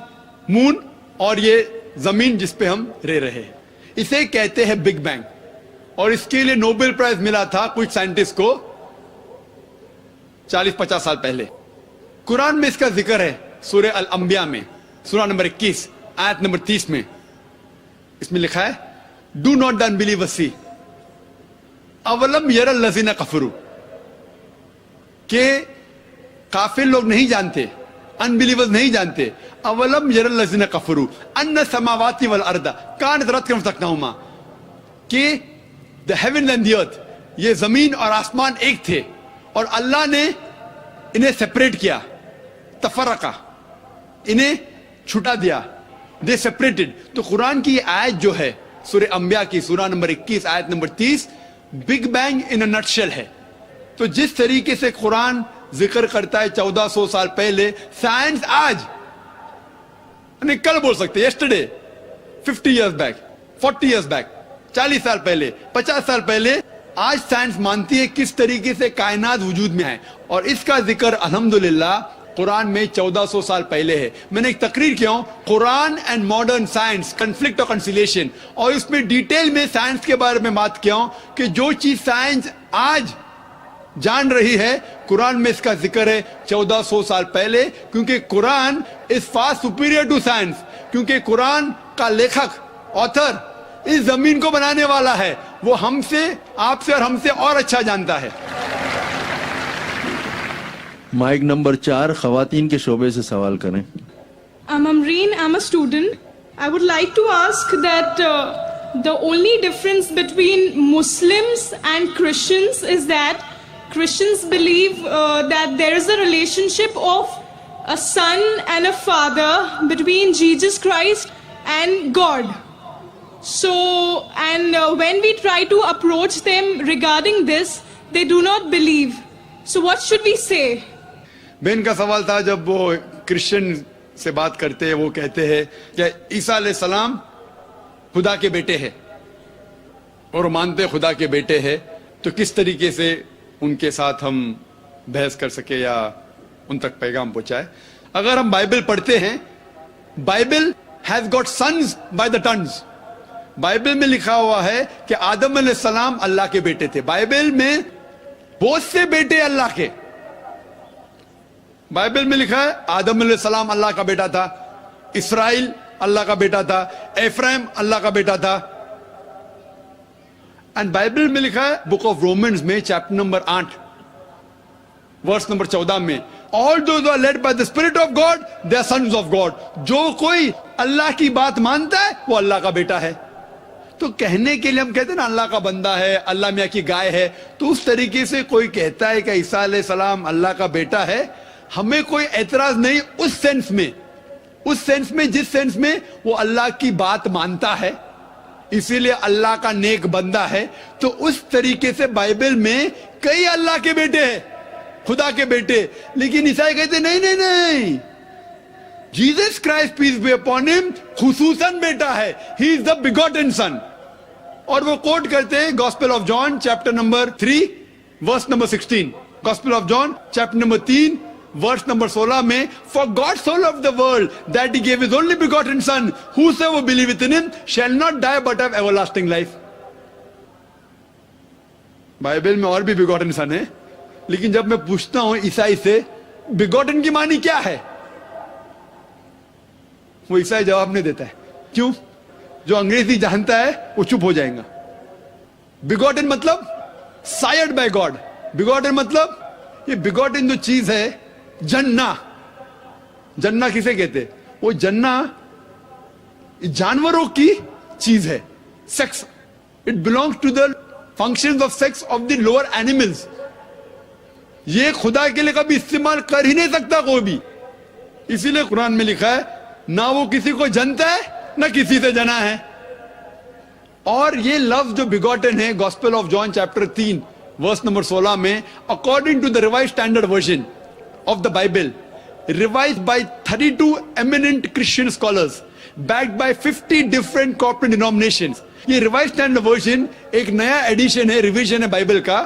مون, اور یہ زمین جس پہ ہم رہ رہے ہیں. اسے کہتے ہیں بگ بینگ. اور اس کے لیے نوبل پرائز ملا تھا کچھ سائنٹسٹ کو 40-50 سال پہلے. قرآن میں اس کا ذکر ہے سورہ الانبیاء میں سورہ نمبر 21 آیت نمبر 30 میں اس میں لکھا ہے ڈو ناٹ دا انبلیورز سی اولم یر الذین کفروا, کہ کافر لوگ نہیں جانتے, انبلیورز نہیں جانتے, اولم یر الذین کفروا ان السماوات والارض کانت رتقا مستقناہما, کہ the heaven and the earth, یہ زمین اور آسمان ایک تھے اور اللہ نے انہیں سیپریٹ کیا, تفرقہ, انہیں چھٹا دیا, they separated. تو قرآن کی یہ آیت جو ہے سورہ انبیاء کی سورہ نمبر 21 آیت نمبر 30 big bang in a nutshell ہے. تو جس طریقے سے قرآن ذکر کرتا ہے 1400 سال پہلے, سائنس آج یعنی کل بول سکتے, yesterday, 50 years back, 40 years back, 40 سال پہلے, 50 سال پہلے, آج سائنس مانتی ہے کس طریقے سے کائنات وجود میں ہے, اور اس کا ذکر الحمدللہ قرآن میں 1400 سال پہلے ہے. میں نے ایک تقریر کیا ہوں قرآن اینڈ ماڈرن سائنس کنفلکٹ اور کنسیلیشن, اور اس میں ڈیٹیل میں سائنس کے بارے میں بات کیا ہوں کہ جو چیز سائنس آج جان رہی ہے قرآن میں اس کا ذکر ہے 1400 سال پہلے, کیونکہ Quran is far superior to science, کیونکہ قرآن کا لیکھک, آتھر, اس زمین کو بنانے والا ہے, وہ ہم سے, آپ سے اور ہم سے اور اچھا جانتا ہے. مائک نمبر 4 خواتین کے شعبے سے سوال کریں. I'm Amreen, I'm a student. I would like to ask that the only difference between Muslims and Christians is that Christians believe that there is a relationship of a son and a father between Jesus Christ and God. So, and when we try to approach them regarding this, they do not believe. So what should we say? بہن کا سوال تھا, جب وہ Christian سے بات کرتے ہیں وہ کہتے ہیں کہ عیسیٰ علیہ السلام خدا کے بیٹے ہیں اور مانتے خدا کے بیٹے ہیں, تو کس طریقے سے ان کے ساتھ ہم بحث کر سکے یا ان تک پیغام پہنچائے. اگر ہم بائبل پڑھتے ہیں, Bible has got sins by the tons. Bible میں لکھا ہوا ہے کہ آدم علیہ السلام اللہ کے بیٹے تھے. بائبل میں بہت سے بیٹے اللہ کے, بائبل میں لکھا ہے آدم علیہ السلام اللہ کا بیٹا تھا, اسرائیل اللہ کا بیٹا تھا, ایفرائم اللہ کا بیٹا تھا. اینڈ بائبل میں لکھا ہے بک آف رومنز میں چیپٹر نمبر 8 ورس نمبر 14 میں, all those who are led by the spirit of God they are sons of God. جو کوئی اللہ کی بات مانتا ہے وہ اللہ کا بیٹا ہے. تو کہنے کے لیے ہم کہتے ہیں نا اللہ کا بندہ ہے, اللہ میاں کی گائے ہے, تو اس طریقے سے کوئی کہتا ہے کہ عیسیٰ علیہ السلام اللہ کا بیٹا ہے, ہمیں کوئی اعتراض نہیں اس سینس میں, اس سینس میں جس سینس میں وہ اللہ کی بات مانتا ہے, اسی لیے اللہ کا نیک بندہ ہے. تو اس طریقے سے بائبل میں کئی اللہ کے بیٹے ہیں, خدا کے بیٹے, لیکن عیسائی کہتے نہیں نہیں نہیں, Jesus Christ peace be upon him خصوصاً بیٹا ہے, ہی از دا بیگوٹن سن. اور وہ کوٹ کرتے ہیں gospel of John chapter number 3 verse number 16, gospel of John chapter number 3 verse number 16 میں, for God so loved the world that he gave his only begotten son, whosoever believeth in him shall not die but have everlasting life. Bible میں اور بھی begotten son ہے, لیکن جب میں پوچھتا ہوں عیسائی سے begotten کی معنی کیا ہے, وہ عیسائی جواب نہیں دیتا ہے. کیوں؟ جو انگریزی جانتا ہے وہ چپ ہو جائے گا. begotten مطلب sired by God. begotten مطلب یہ begotten جو چیز ہے, جنہ, جنہ کسے کہتے, وہ جنہ جانوروں کی چیز ہے, sex, it belongs to the functions of sex of the lower animals. یہ خدا کے لیے کبھی استعمال کر ہی نہیں سکتا کوئی بھی. اسی لیے قرآن میں لکھا ہے نہ وہ کسی کو جنتا ہے نہ کسی سے جنا ہے. اور یہ لفظ جو begotten ہے gospel of John chapter 3 verse number 16 میں, according to the revised standard version of the Bible, revised by 32 eminent Christian scholars, backed by 50 different corporate denominations. یہ revised standard version ایک نیا ایڈیشن ہے, ریویژن ہے Bible کا,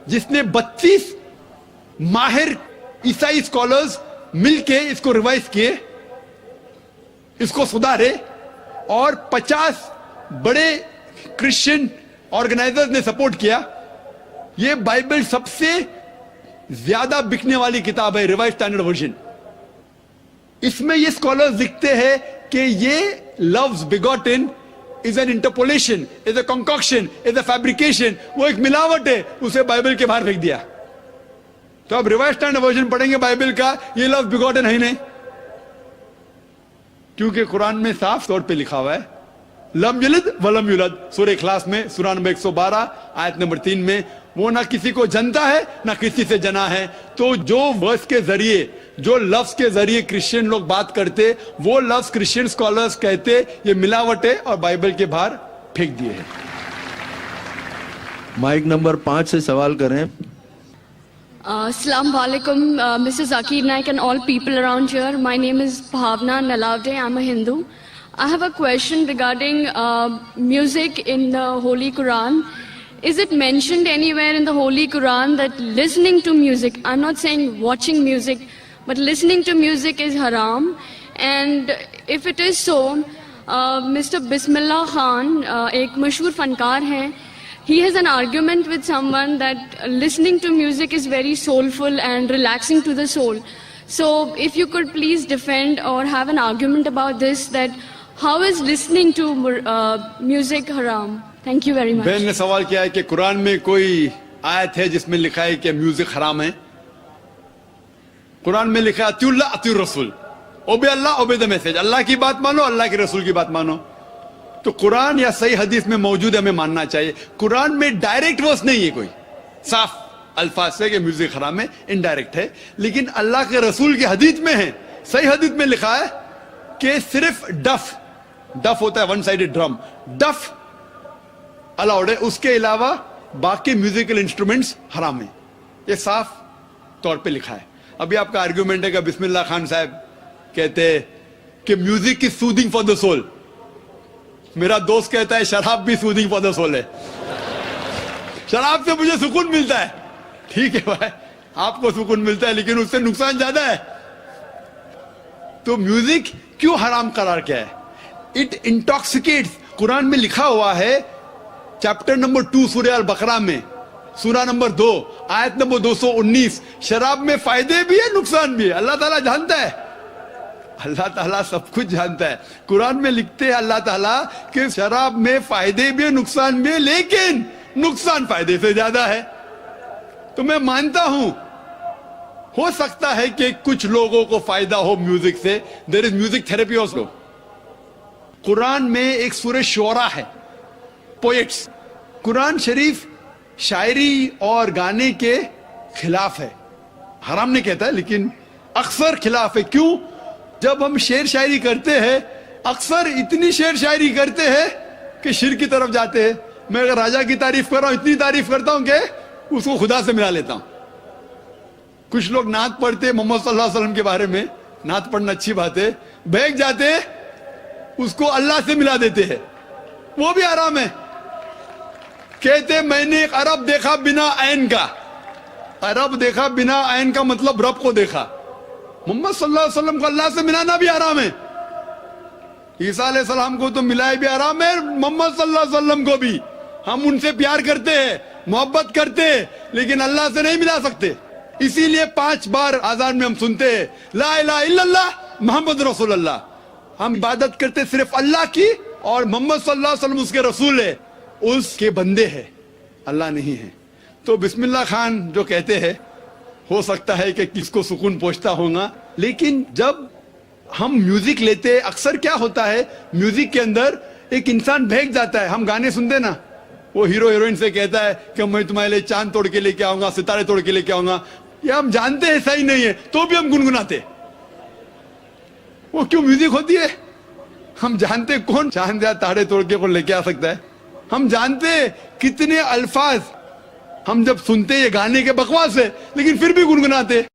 جس نے 32 ماہر عیسائی اسکالرز مل کے اس کو ریوائز کیے, اس کو سدھارے, اور 50 بڑے کرسچن آرگنائزرز نے سپورٹ کیا. یہ بائبل سب سے زیادہ بکنے والی کتاب ہے, ریوائز اسٹینڈرڈ ورژن. اس میں یہ اسکالرز لکھتے ہیں کہ یہ لفظ بیگوٹن is an interpolation, is a concoction, is a fabrication, वो एक मिलावट है, उसे बाइबल के बाहर फेंक दिया। तो अब रिवाइज स्टैंडर्ड वर्जन पढ़ेंगे बाइबल का, ये लफ्ज बिगॉटन है ही नहीं, क्योंकि कुरान में साफ तौर पे लिखा हुआ है लम यलिद वलम युलद, सूरह इखलास में सूरा नंबर 112 आयत नंबर 3 में, वो ना किसी को जनता है ना किसी से जना है। तो जो वर्स के जरिए, जो लफ्ज के जरिए क्रिश्चियन लोग बात करते, वो लफ्ज क्रिश्चियन स्कॉलर्स कहते ये मिलावट है और बाइबल के बाहर फेंक दिए हैं। माइक नंबर 5 से सवाल करें। Assalamu alaikum, Mr. Zakir Naik and all people around here. My name is Bhavna Nalavde. I'm a Hindu. I have a question regarding music in the Holy Quran. Is it mentioned anywhere in the Holy Quran that listening to music, I'm not saying watching music, but listening to music is haram? And if it is so, Mr. Bismillah Khan, ek mashhoor fankar hai, he has an argument with someone that listening to music is very soulful and relaxing to the soul. So if you could please defend or have an argument about this, that how is listening to music haram? Thank you very much. बहन ने सवाल किया है कि कुरान में कोई आयत है जिसमें लिखा है कि म्यूजिक हराम है। कुरान में लिखा है अतिउल्लाह अतिउर रसूल, ओबे अल्लाह ओबे द मैसेज, अल्लाह की बात मानो, अल्लाह के रसूल की बात मानो। तो कुरान या सही हदीस में मौजूद है, हमें मानना चाहिए। कुरान में डायरेक्ट वर्स नहीं है कोई साफ अल्फाज से कि म्यूजिक हराम है, इनडायरेक्ट है, लेकिन अल्लाह के रसूल की हदीस में है, सही हदीस में लिखा है कि सिर्फ डफ होता है वन साइडेड ड्रम, डफ अलाउड है, उसके अलावा बाकी म्यूजिकल इंस्ट्रूमेंट्स हराम है, ये साफ तौर पे लिखा है। अभी आपका आर्ग्यूमेंट है कि बिस्मिल्लाह खान साहब कहते हैं कि music is soothing for the soul. मेरा दोस्त कहता है शराब भी सूदिंग फॉर द सोल है, शराब से मुझे सुकून मिलता है। ठीक है भाई, आपको सुकून मिलता है, लेकिन उससे नुकसान ज्यादा है। तो म्यूजिक क्यों हराम करार किया है? इट इंटॉक्सिकेट्स। कुरान में लिखा हुआ है चैप्टर नंबर 2 सूरह अल बकरा में, सूरा नंबर 2 आयत नंबर 219, शराब में फायदे भी है नुकसान भी है। अल्लाह ताला जानता है, अल्लाह ताला सब कुछ जानता है। कुरान में लिखते हैं अल्लाह ताला कि शराब में फायदे भी है नुकसान भी है, लेकिन नुकसान फायदे से ज्यादा है। तो मैं मानता हूं हो सकता है कि कुछ लोगों को फायदा हो म्यूजिक से, there is music therapy also. Quran में एक सूरह शोरा है, पोएट्स। कुरान शरीफ शायरी और गाने के खिलाफ है, हराम नहीं कहता है, लेकिन अक्सर खिलाफ है। क्यों? जब हम शेर शायरी करते हैं, अक्सर इतनी शेर शायरी करते हैं कि शिर की तरफ जाते हैं। मैं अगर राजा की तारीफ कर रहा हूं, इतनी तारीफ करता हूं कि उसको खुदा से मिला लेता हूं। कुछ लोग नात पढ़ते मोहम्मद सल्लल्लाहु अलैहि वसल्लम के बारे में, नात पढ़ना अच्छी बात है, बहक जाते उसको अल्लाह से मिला देते हैं, वो भी हराम है। कहते मैंने एक अरब देखा बिना ऐन का, अरब देखा बिना ऐन का मतलब रब को देखा। मोहम्मद सल्लल्लाहु अलैहि वसल्लम को अल्लाह से मिलाना भी हराम है, ईसा अलैहि सलाम को तो मिलाए भी हराम है, मोहम्मद सल्लल्लाहु अलैहि वसल्लम को भी। हम उनसे प्यार करते हैं, मोहब्बत करते हैं, लेकिन अल्लाह से नहीं मिला सकते। इसीलिए 5 बार आजान में हम सुनते हैं ला इलाहा इल्लल्लाह मोहम्मद रसूलुल्लाह। हम इबादत करते सिर्फ अल्लाह की, और मोहम्मद सल्लल्लाहु अलैहि वसल्लम उसके रसूल है, उसके बंदे हैं, अल्लाह नहीं है। तो बिस्मिल्लाह खान जो कहते हैं, हो सकता है कि किसको सुकून पहुंचता होगा, लेकिन जब हम म्यूजिक लेते हैं, अक्सर क्या होता है म्यूजिक के अंदर एक इंसान बहक जाता है। हम गाने सुनते ना, वो हीरो हीरोइन से कहता है कि मैं तुम्हारे लिए चांद तोड़ के लेके आऊंगा, सितारे तोड़ के लेके आऊंगा, ये हम जानते हैं सही नहीं है, तो भी हम गुनगुनाते। वो क्यों म्यूजिक होती है? हम जानते कौन चांद या तारे तोड़ के कौन लेके आ सकता है। हम जानते कितने अल्फाज हम जब सुनते ये गाने के बकवास है, लेकिन फिर भी गुनगुनाते।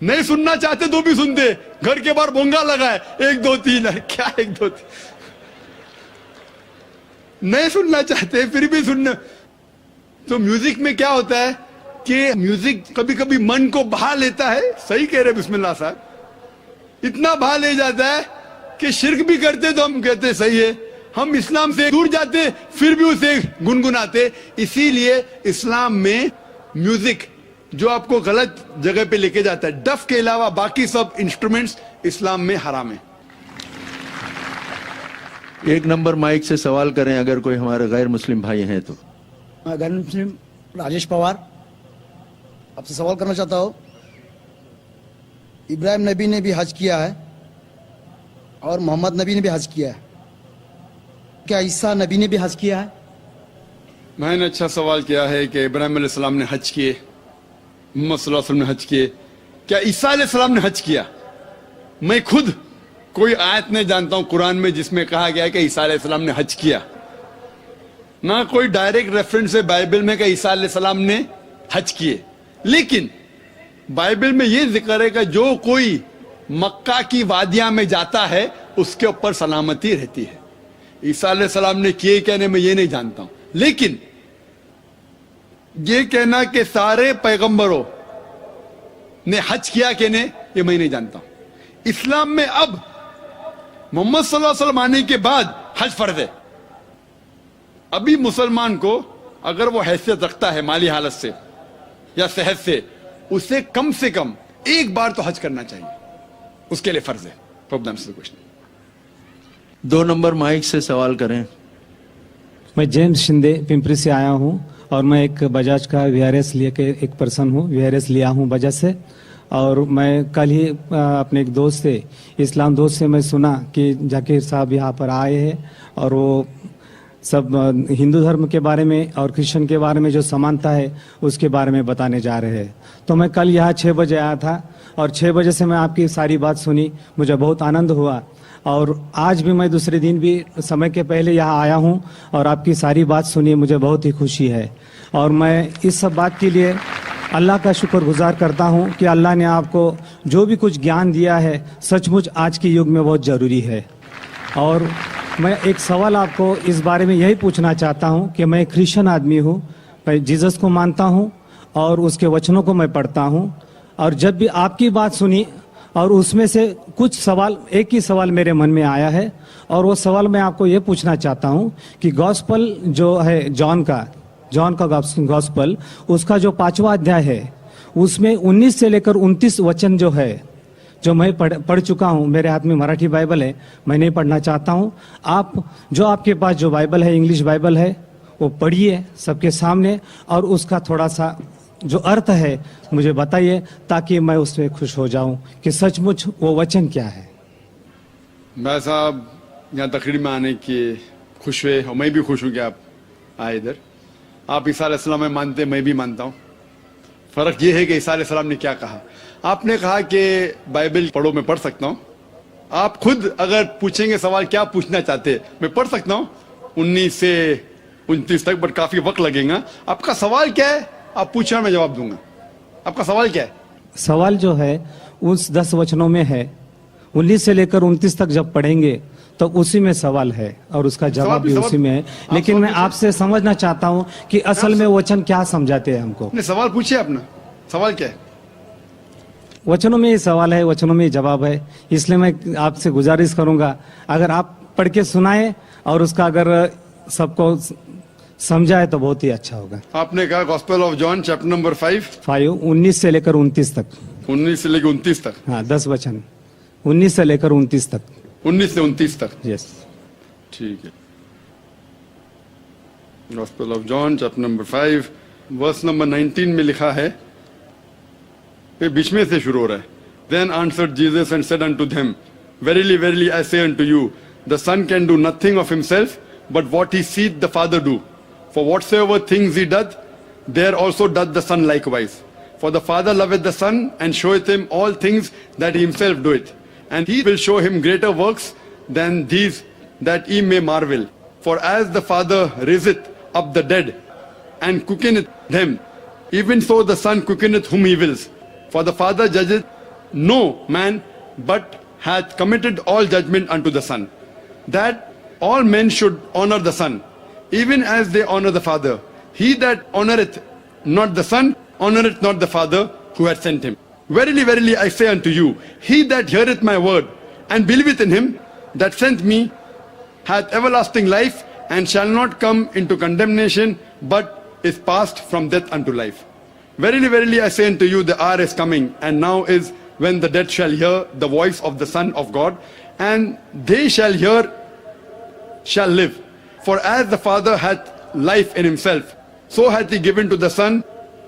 नहीं सुनना चाहते तो भी सुनते। घर के बाहर बोंगा लगा है 1 2 3, क्या 1 2 3, नहीं सुनना चाहते फिर भी सुनना। तो म्यूजिक में क्या होता है कि म्यूजिक कभी कभी मन को बहा लेता है। सही कह रहे बिस्मिल्लाह साहब, इतना बहा ले जाता है कि शिर्क भी करते तो हम कहते सही है, हम इस्लाम से दूर जाते फिर भी उसे गुनगुनाते। इसीलिए इस्लाम में म्यूजिक जो आपको गलत जगह पे लेके जाता है, डफ के अलावा बाकी सब इंस्ट्रूमेंट्स इस्लाम में हराम है। एक नंबर माइक से सवाल करें अगर कोई हमारे गैर मुस्लिम भाई हैं तो। मैं गैर मुस्लिम राजेश पवार आपसे सवाल करना चाहता हूँ। इब्राहिम नबी ने भी हज किया है और मोहम्मद नबी ने भी हज किया है, क्या ईसा नबी ने भी हज किया है? मैंने अच्छा सवाल किया है कि इब्राहिम अलैहिस्सलाम ने हज किए, मोहम्मद सल्लल्लाहु अलैहि वसल्लम ने हज किए, क्या ईसा अलैहिस्सलाम ने हज किया? मैं खुद कोई आयत नहीं जानता हूं कुरान में जिसमें कहा गया है कि ईसा अलैहिस्सलाम ने हज किया। ना कोई डायरेक्ट रेफरेंस है बाइबल में कि ईसा अलैहिस्सलाम ने हज किए, लेकिन बाइबल में यह जिक्र है कि जो कोई मक्का की वादियां में जाता है उसके ऊपर सलामती रहती है। ईसा अलैहिस्सलाम ने किए कहने में ये नहीं जानता हूं, लेकिन ये कहना कि सारे पैगंबरों ने हज किया कहने ये मैं नहीं जानता हूं। इस्लाम में अब मोहम्मद सल्लल्लाहु अलैहि वसल्लम आने के बाद हज फर्ज है। अभी मुसलमान को अगर वो हैसियत रखता है माली हालत से या सेहत से कम एक बार तो हज करना चाहिए, उसके लिए फर्ज है। प्रॉब्लम से क्वेश्चन 2 नंबर माइक से सवाल करें। मैं जेम्स शिंदे पिंपरी से आया हूं और मैं एक बजाज का वीआरएस लेके एक पर्सन हूं, वीआरएस लिया हूं बजाज से। और मैं कल ही अपने एक दोस्त से, इस्लाम दोस्त से मैं सुना कि जाकिर साहब यहाँ पर आए हैं और वो सब हिंदू धर्म के बारे में और क्रिश्चियन के बारे में जो समानता है उसके बारे में बताने जा रहे हैं। तो मैं कल यहाँ 6 बजे आया था और 6 बजे से मैं आपकी सारी बात सुनी, मुझे बहुत आनंद हुआ। और आज भी मैं दूसरे दिन भी समय के पहले यहाँ आया हूँ और आपकी सारी बात सुनी, मुझे बहुत ही खुशी है। और मैं इस सब बात के लिए अल्लाह का शुक्रगुजार करता हूँ कि अल्लाह ने आपको जो भी कुछ ज्ञान दिया है सचमुच आज के युग में बहुत ज़रूरी है। और मैं एक सवाल आपको इस बारे में यही पूछना चाहता हूँ कि मैं क्रिश्चियन आदमी हूँ, मैं जीसस को मानता हूँ और उसके वचनों को मैं पढ़ता हूँ। और जब भी आपकी बात सुनी और उसमें से कुछ सवाल, एक ही सवाल मेरे मन में आया है और वो सवाल मैं आपको ये पूछना चाहता हूँ कि गॉस्पल जो है जॉन का गॉस्पल, उसका जो 5वां अध्याय है उसमें 19 से लेकर 29 वचन जो है, जो मैं पढ़ चुका हूँ, मेरे हाथ में मराठी बाइबल है, मैं नहीं पढ़ना चाहता हूँ। आप जो आपके पास जो बाइबल है, इंग्लिश बाइबल है, वो पढ़िए सबके सामने और उसका थोड़ा सा जो अर्थ है मुझे बताइए ताकि मैं उसमें खुश हो जाऊं कि सचमुच वो वचन क्या है। भाई साहब यहाँ तकरीर में आने की खुश हुए और मैं भी खुश हूँ कि आप आए इधर। आप ईसा अलैहिस्सलाम में मानते, मैं भी मानता हूँ। फर्क ये है कि ईसा अलैहिस्सलाम ने क्या कहा। आपने कहा कि बाइबल पढ़ो, मैं पढ़ सकता हूँ। आप खुद अगर पूछेंगे सवाल क्या पूछना चाहते, मैं पढ़ सकता हूँ 19 से 29 तक, बट काफी वक्त लगेगा। आपका सवाल क्या है आप पूछना, मैं जवाब दूंगा। आपका सवाल क्या है? सवाल जो है उस 10 वचनों में है, 19 से लेकर 29 तक जब पढ़ेंगे तो उसी में सवाल है और उसका जवाब भी उसी में है। लेकिन मैं आपसे समझना चाहता हूं कि असल में वचन क्या समझाते हैं हमको। सवाल पूछिए अपना, सवाल क्या है? वचनों में ही सवाल है, वचनों में ही जवाब है। इसलिए मैं आपसे गुजारिश करूंगा अगर आप पढ़ के सुनाए और उसका अगर सबको समझाए तो बहुत ही अच्छा होगा। आपने कहा gospel of John chapter number 5 19 से लेकर 29 तक। 19 से लेकर 29 तक, हाँ 10 वचन, 19 से लेकर 29 तक। 19 से 29 तक, यस ठीक है। Gospel of John chapter number 5 verse number 19 में लिखा है, ये बीच में से शुरू हो रहा है। Then answered Jesus and said unto them, Verily, verily, I say unto you, the Son can do nothing of himself, but what he seeth the Father do. For whatsoever things he doth, there also doth the Son likewise. For the Father loveth the Son, and showeth him all things that he himself doeth. And he will show him greater works than these, that ye may marvel. For as the Father raiseth up the dead, and quickeneth them, even so the Son quickeneth whom he wills. For the Father judgeth no man, but hath committed all judgment unto the Son, that all men should honor the Son, even as they honor the Father. He that honoreth not the Son, honoreth not the Father who hath sent him. Verily, verily, I say unto you, he that heareth my word, and believeth in him that sent me, hath everlasting life, and shall not come into condemnation, but is passed from death unto life. Verily, verily, I say unto you, the hour is coming, and now is, when the dead shall hear the voice of the Son of God, and they shall hear shall live. For as the Father hath life in himself, so hath he given to the Son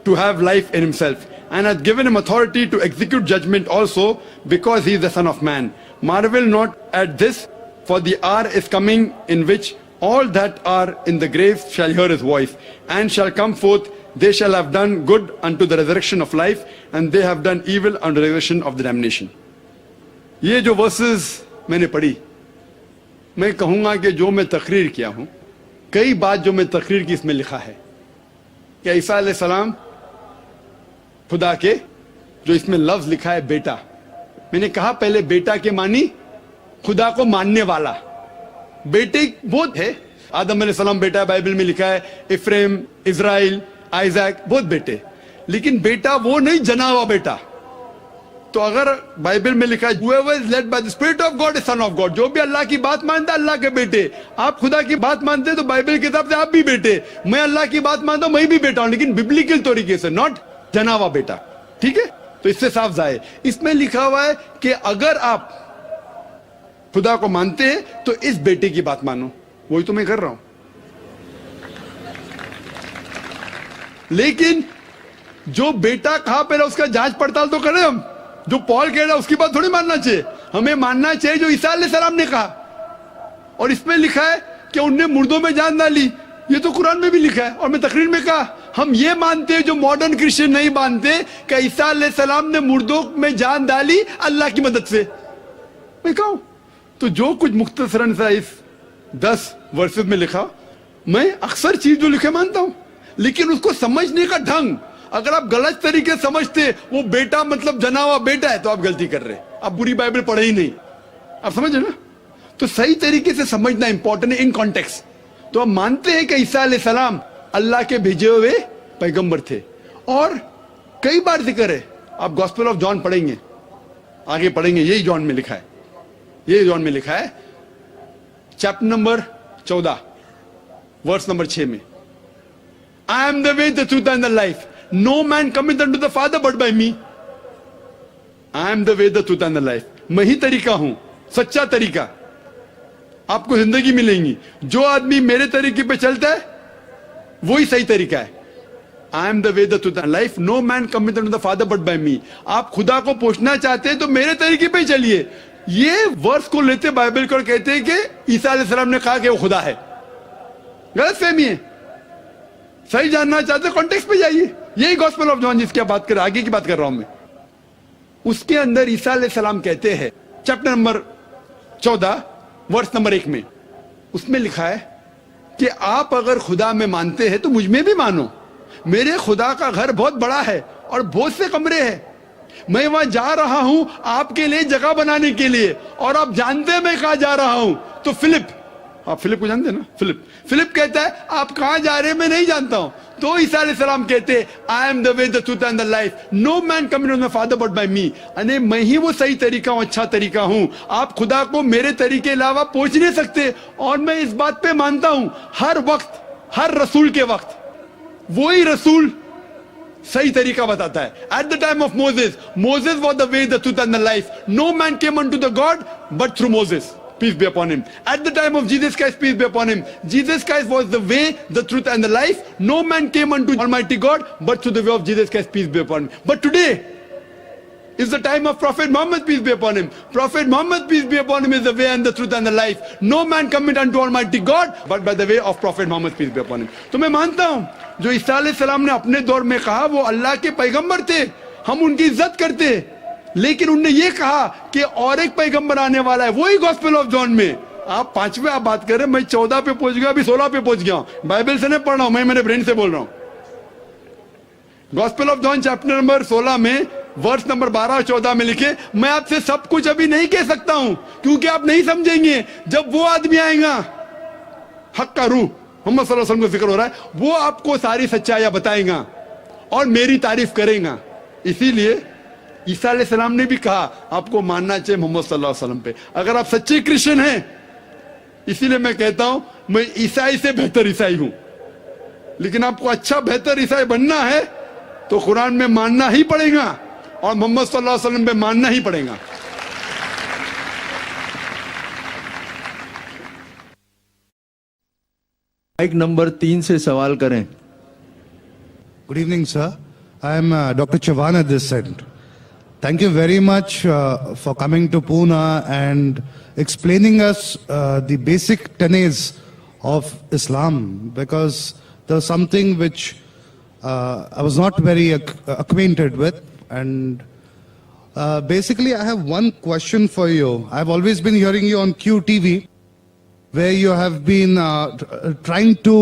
to have life in himself, and hath given him authority to execute judgment also, because he is the Son of Man. Marvel not at this, for the hour is coming in which all that are in the graves shall hear his voice, and shall come forth. They shall have done good unto the resurrection of life, and they have done evil unto the resurrection of the damnation. ये जो versus मैंने पढ़ी, मैं कहूँगा कि जो मैं तकरीर किया हूँ, कई बात जो मैं तकरीर की इसमें लिखा है कि ईसा अलैहिस्सलाम खुदा के, जो इसमें लफ्ज लिखा है बेटा, मैंने कहा पहले बेटा के मानी खुदा को मानने वाला। बेटे बहुत है, आदम अलैहिस्सलाम बेटा बाइबल में लिखा है, इफ्रेम, इज़राइल, आइजैक, बहुत बेटे, लेकिन बेटा वो नहीं जना हुआ बेटा। तो अगर बाइबल में लिखा है whoever is led by the spirit of God is son of God, जो भी अल्लाह की बात मानता है अल्लाह के बेटे। आप खुदा की बात मानते हैं तो बाइबल के हिसाब से आप भी बेटे, मैं अल्लाह की बात मानता हूं मैं भी बेटा हूं, लेकिन बिब्लिकल तरीके से, नॉट जना हुआ बेटा। ठीक है, तो इससे साफ जाए। इसमें लिखा हुआ है कि अगर आप खुदा को मानते हैं तो इस बेटे की बात मानो, वही तो मैं कर रहा हूं। लेकिन जो बेटा कहा पहले उसका जांच पड़ताल तो करें हम। जो पॉल कह रहा है उसकी बात थोड़ी मानना चाहिए, हमें मानना चाहिए जो ईसा अलैहिस्सलाम ने कहा। और इसमें लिखा है कि उनने मुर्दों में जान डाली, ये तो कुरान में भी लिखा है। और मैं तकरीर में कहा हम ये मानते हैं जो मॉडर्न क्रिश्चियन नहीं मानते कि ईसा अलैहिस्सलाम ने मुर्दों में जान डाली अल्लाह की मदद से। मैं कहूं तो जो कुछ मुख्तसरन सा इस 10 वर्सेस में लिखा, मैं अक्सर चीज जो लिखे मानता हूं, लेकिन उसको समझने का ढंग अगर आप गलत तरीके से समझते, वो बेटा मतलब जना हुआ बेटा है, तो आप गलती कर रहे, आप बुरी बाइबल पढ़े ही नहीं। आप समझे ना? तो सही तरीके से समझना इंपॉर्टेंट है इन कॉन्टेक्स्ट। तो हम मानते हैं कि ईसा अलैहिस्सलाम अल्लाह के भेजे हुए पैगंबर थे, और कई बार जिक्र है। आप गॉस्पेल ऑफ जॉन पढ़ेंगे, आगे पढ़ेंगे, यही जॉन में लिखा है, यही जॉन में लिखा है, चैप्टर नंबर 14 वर्स नंबर 6 में, आई am the way, the truth and the life, no man cometh unto the Father but by me. I am the way, the truth and the life. मैं ही तरीका हूं, सच्चा तरीका, आपको जिंदगी मिलेंगी। जो आदमी मेरे तरीके पे चलता है वही सही तरीका है। I am the way, the truth and life. No man cometh unto the Father but by me. आप खुदा को पहुंचना चाहते हैं तो मेरे तरीके पे ही चलिए। ये वर्स को लेते बाइबल को कहते हैं कि ईसा अलैहिस्सलाम ने कहा कि वो खुदा है। गलत फहमी है। सही जानना चाहते कॉन्टेक्स्ट पे जाइए। यही गॉस्पेल ऑफ जॉन जिसकी बात कर, आगे की बात कर रहा हूं मैं, उसके अंदर ईसा अलैहिस्सलाम कहते हैं चैप्टर नंबर 14 वर्स नंबर 1 में, उसमें लिखा है कि आप अगर खुदा में मानते हैं तो मुझ में भी मानो। मेरे खुदा का घर बहुत बड़ा है और बहुत से कमरे हैं, मैं वहां जा रहा हूं आपके लिए जगह बनाने के लिए, और आप जानते हैं मैं कहां जा रहा हूं। तो फिलिप, आप फिलिप को जानते हैं ना? फिलिप कहता है आप कहां जा रहे हैं मैं नहीं जानता हूं। तो ईसा अलैहिस्सलाम कहते हैं I am the way, the truth and the life, no man coming to my father but by me. अने मैं ही वो सही तरीका हूं, अच्छा तरीका हूं। आप खुदा को मेरे तरीके अलावा पहुंच नहीं सकते, और मैं इस बात पे मानता हूं हर वक्त, हर रसूल के वक्त वही रसूल सही तरीका बताता है। At the time of Moses, Moses was the way, the truth and the life, no man came unto the God but through Moses, peace be upon him. At the time of Jesus Christ, peace be upon him, Jesus Christ was the way, the truth and the life. No man came unto Almighty God but through the way of Jesus Christ, peace be upon him. But today is the time of Prophet Muhammad, peace be upon him. Prophet Muhammad, peace be upon him, is the way and the truth and the life. No man cometh unto Almighty God but by the way of Prophet Muhammad, peace be upon him. तो मैं मानता हूं जो ईसा अलैहिस्सलाम ने अपने दौर में कहा वो अल्लाह के पैगंबर थे, हम उनकी इज्जत करते, लेकिन उनने ये कहा कि और एक पैगंबर आने वाला है, वही गॉस्पेल ऑफ जॉन में। आप 5वें आप बात कर रहे हैं, मैं 14 पे पहुंच गया, अभी 16 पे पहुंच गया। बाइबल से नहीं पढ़ रहा हूं, मैं मेरे ब्रेन से बोल रहा हूं। Gospel of John chapter number 16 में वर्स नंबर 12 और 14 में लिखे, मैं आपसे सब कुछ अभी नहीं कह सकता हूं क्योंकि आप नहीं समझेंगे। जब वो आदमी आएगा, हक का रूह, मोहम्मद सल्लल्लाहु अलैहि वसल्लम का जिक्र हो रहा है, वो आपको सारी सच्चाइयां बताएगा और मेरी तारीफ करेगा। इसीलिए ईसा अलैहिस्सलाम ने भी कहा आपको मानना चाहिए मोहम्मद सल्लल्लाहु अलैहि वसल्लम पे, अगर आप सच्चे क्रिश्चियन हैं। इसीलिए मैं कहता हूं मैं ईसाई से बेहतर ईसाई हूं, लेकिन आपको अच्छा बेहतर ईसाई बनना है तो कुरान में मानना ही पड़ेगा और मोहम्मद सल्लल्लाहु अलैहि वसल्लम पे मानना ही पड़ेगा। माइक नंबर 3 से सवाल करें. Good evening, sir. I am Dr. Chavan at this end. Thank you very much for coming to Pune and explaining us the basic tenets of Islam, because there's something which I was not very acquainted with. And basically, I have one question for you. I've always been hearing you on QTV, where you have been trying to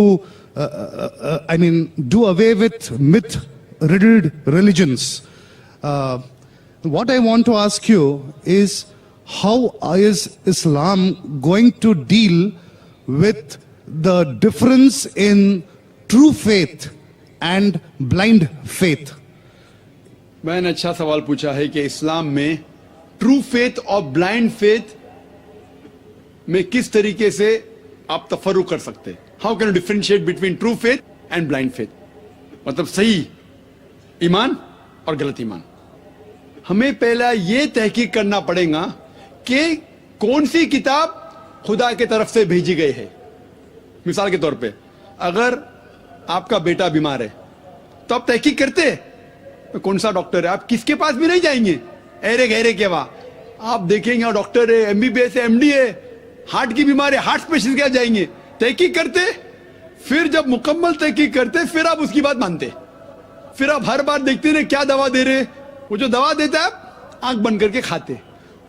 do away with myth-riddled religions. What I want to ask you is, how is Islam going to deal with the difference in true faith and blind faith? मैंने अच्छा सवाल पूछा है कि इस्लाम में true faith और blind faith में किस तरीके से आप तफर्रुक कर सकते हैं. How can you differentiate between true faith and blind faith, मतलब सही ईमान और गलत ईमान. हमें पहला ये तहकीक करना पड़ेगा कि कौन सी किताब खुदा के तरफ से भेजी गई है. मिसाल के तौर पे, अगर आपका बेटा बीमार है तो आप तहकीक करते हैं कौन सा डॉक्टर है. आप किसके पास भी नहीं जाएंगे एरे गहरे के वहां. आप देखेंगे डॉक्टर है, एमबीबीएस है, एमडी है, हार्ट की बीमारी, हार्ट स्पेशलिस्ट के जाएंगे, तहकीक करते, फिर जब मुकम्मल तहकीक करते फिर आप उसकी बात मानते. फिर आप हर बार देखते हैं क्या दवा दे रहे, वो जो दवा देता है आप आंख बंद करके खाते.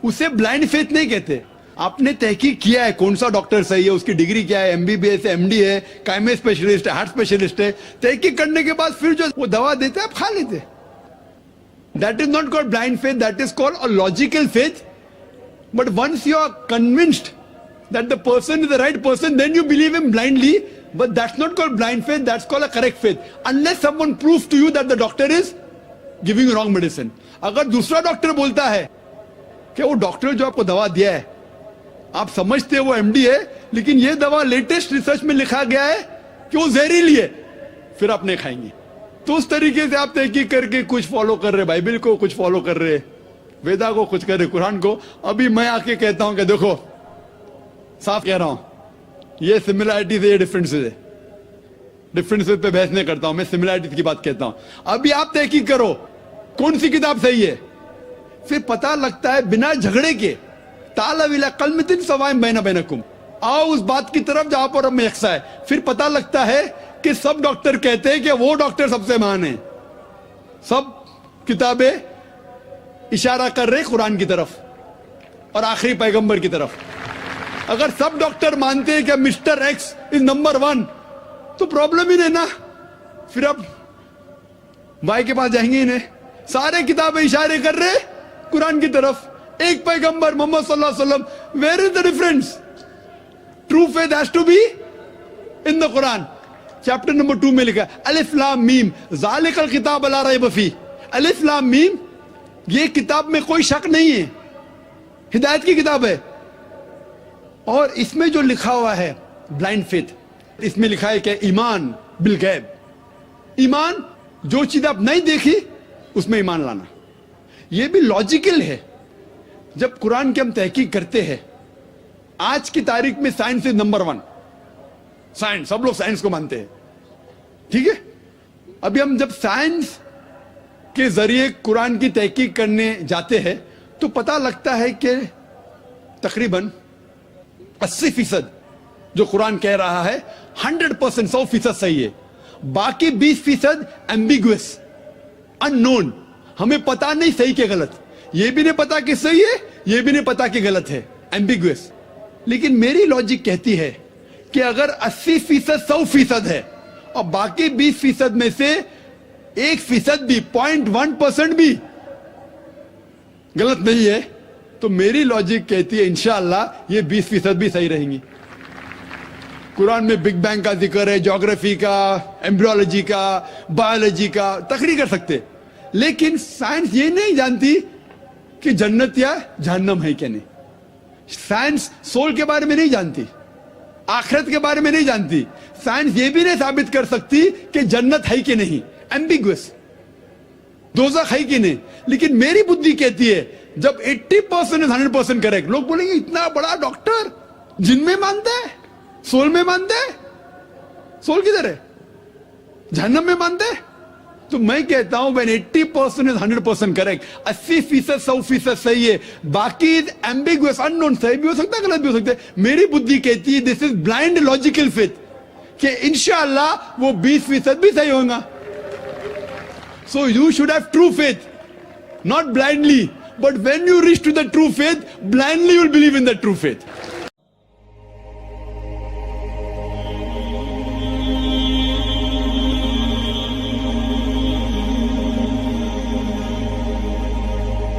उसे ब्लाइंड फेथ नहीं कहते. आपने तहकीक किया है कौन सा डॉक्टर सही है, उसकी डिग्री क्या है, एमबीबीएस है, एमडी है, कायमे स्पेशलिस्ट है, हार्ट स्पेशलिस्ट है. तहकीक करने के बाद फिर जो वो दवा देते हैं आप खा लेते. That is not called blind faith, that is called a logical faith. But once you are convinced that the person is the right person, then you believe him blindly. But that's not called blind faith, that's called a correct faith. Unless someone proves to you that the doctor is giving you wrong medicine. अगर दूसरा doctor बोलता है कि वो doctor जो आपको दवा दिया है आप समझते हैं वो एमडी है, लेकिन ये दवा लेटेस्ट रिसर्च में लिखा गया है कि वो जहरीली है, फिर आप नहीं खाएंगे. तो उस तरीके से आप तहकीक करके कुछ फॉलो कर रहे, बाइबल को कुछ फॉलो कर रहे, वेदा को कुछ कर रहे, कुरान को. अभी मैं आके कहता हूं कि देखो साफ कह रहा हूं, ये सिमिलैरिटीज है, ये डिफरेंसेस है. डिफरेंसेस पे बहस नहीं करता हूं मैं, सिमिलैरिटीज की बात कहता हूं. अभी आप तहकीक करो कौन सी किताब सही है, फिर पता लगता है बिना झगड़े के तालविला कलमतिन सवाइम बैना बैनकुम, आओ उस बात की तरफ जहां पर हम यकसा है. फिर पता लगता है कि सब डॉक्टर कहते हैं कि वो डॉक्टर सबसे महान है. सब किताबें इशारा कर रहे कुरान की तरफ और आखिरी पैगंबर की तरफ. अगर सब डॉक्टर मानते हैं कि मिस्टर एक्स इज नंबर 1, तो प्रॉब्लम ही नहीं ना. फिर अब भाई के पास जाएंगे ही नहीं. सारे किताबें इशारे कर रहे कुरान की तरफ, एक पैगंबर मोहम्मद सल्लल्लाहु अलैहि वसल्लम. Where is the difference? True faith has to be in the Quran. Chapter number 2 में लिखा है अलिफ लाम मीम ज़ालिकल किताब ला रैब फी. अलिफ लाम मीम, ये किताब में कोई शक नहीं है, हिदायत की किताब है. और इसमें जो लिखा हुआ है ब्लाइंड फेथ, इसमें लिखा है कि ईमान बिल गैब, ईमान जो चीज आप नहीं देखी उसमें ईमान लाना. ये भी लॉजिकल है. जब कुरान की हम तहकीक करते हैं, आज की तारीख में साइंस इज नंबर 1. साइंस, सब लोग साइंस को मानते हैं, ठीक है. अभी हम जब साइंस के जरिए कुरान की तहकीक करने जाते हैं तो पता लगता है कि तकरीबन 80% जो कुरान कह रहा है 100%, 100% सही है. बाकी 20% एम्बिगुअस, अननोन, हमें पता नहीं सही के गलत. ये भी नहीं पता कि सही है, ये भी नहीं पता कि गलत है, एम्बिगुअस. लेकिन मेरी लॉजिक कहती है कि अगर 80% 100% है और बाकी 20% में से 1% भी, 0.1% भी गलत नहीं है, तो मेरी लॉजिक कहती है इंशाअल्लाह ये 20% भी सही रहेंगी. कुरान में बिग बैंग का जिक्र है, ज्योग्राफी का, एम्ब्रियोलॉजी का, बायोलॉजी का, तकरीर कर सकते. लेकिन साइंस ये नहीं जानती कि जन्नत या जहन्नम है क्या नहीं. साइंस सोल के बारे में नहीं जानती, आखिरत के बारे में नहीं जानती. साइंस ये भी नहीं साबित कर सकती कि जन्नत है कि नहीं, एम्बिगुअस, दोज़ख है कि नहीं. लेकिन मेरी बुद्धि कहती है जब 80% 100% करेक्ट, लोग बोलेंगे इतना बड़ा डॉक्टर जिन में मानता है, सोल में मानता है, सोल किधर है? जहन्नम में मानते हैं? तो मैं कहता हूं when 80% is 100% करेक्ट, 80% 100% सही है, बाकी एम्बिगुअस अननोन, सही भी हो सकता है गलत भी हो सकता है. मेरी बुद्धि कहती है this is blind logical faith कि इंशाअल्लाह वो 20% भी सही होगा. So you should have true faith, not blindly. But when you reach to the true faith, blindly you will believe in the true faith.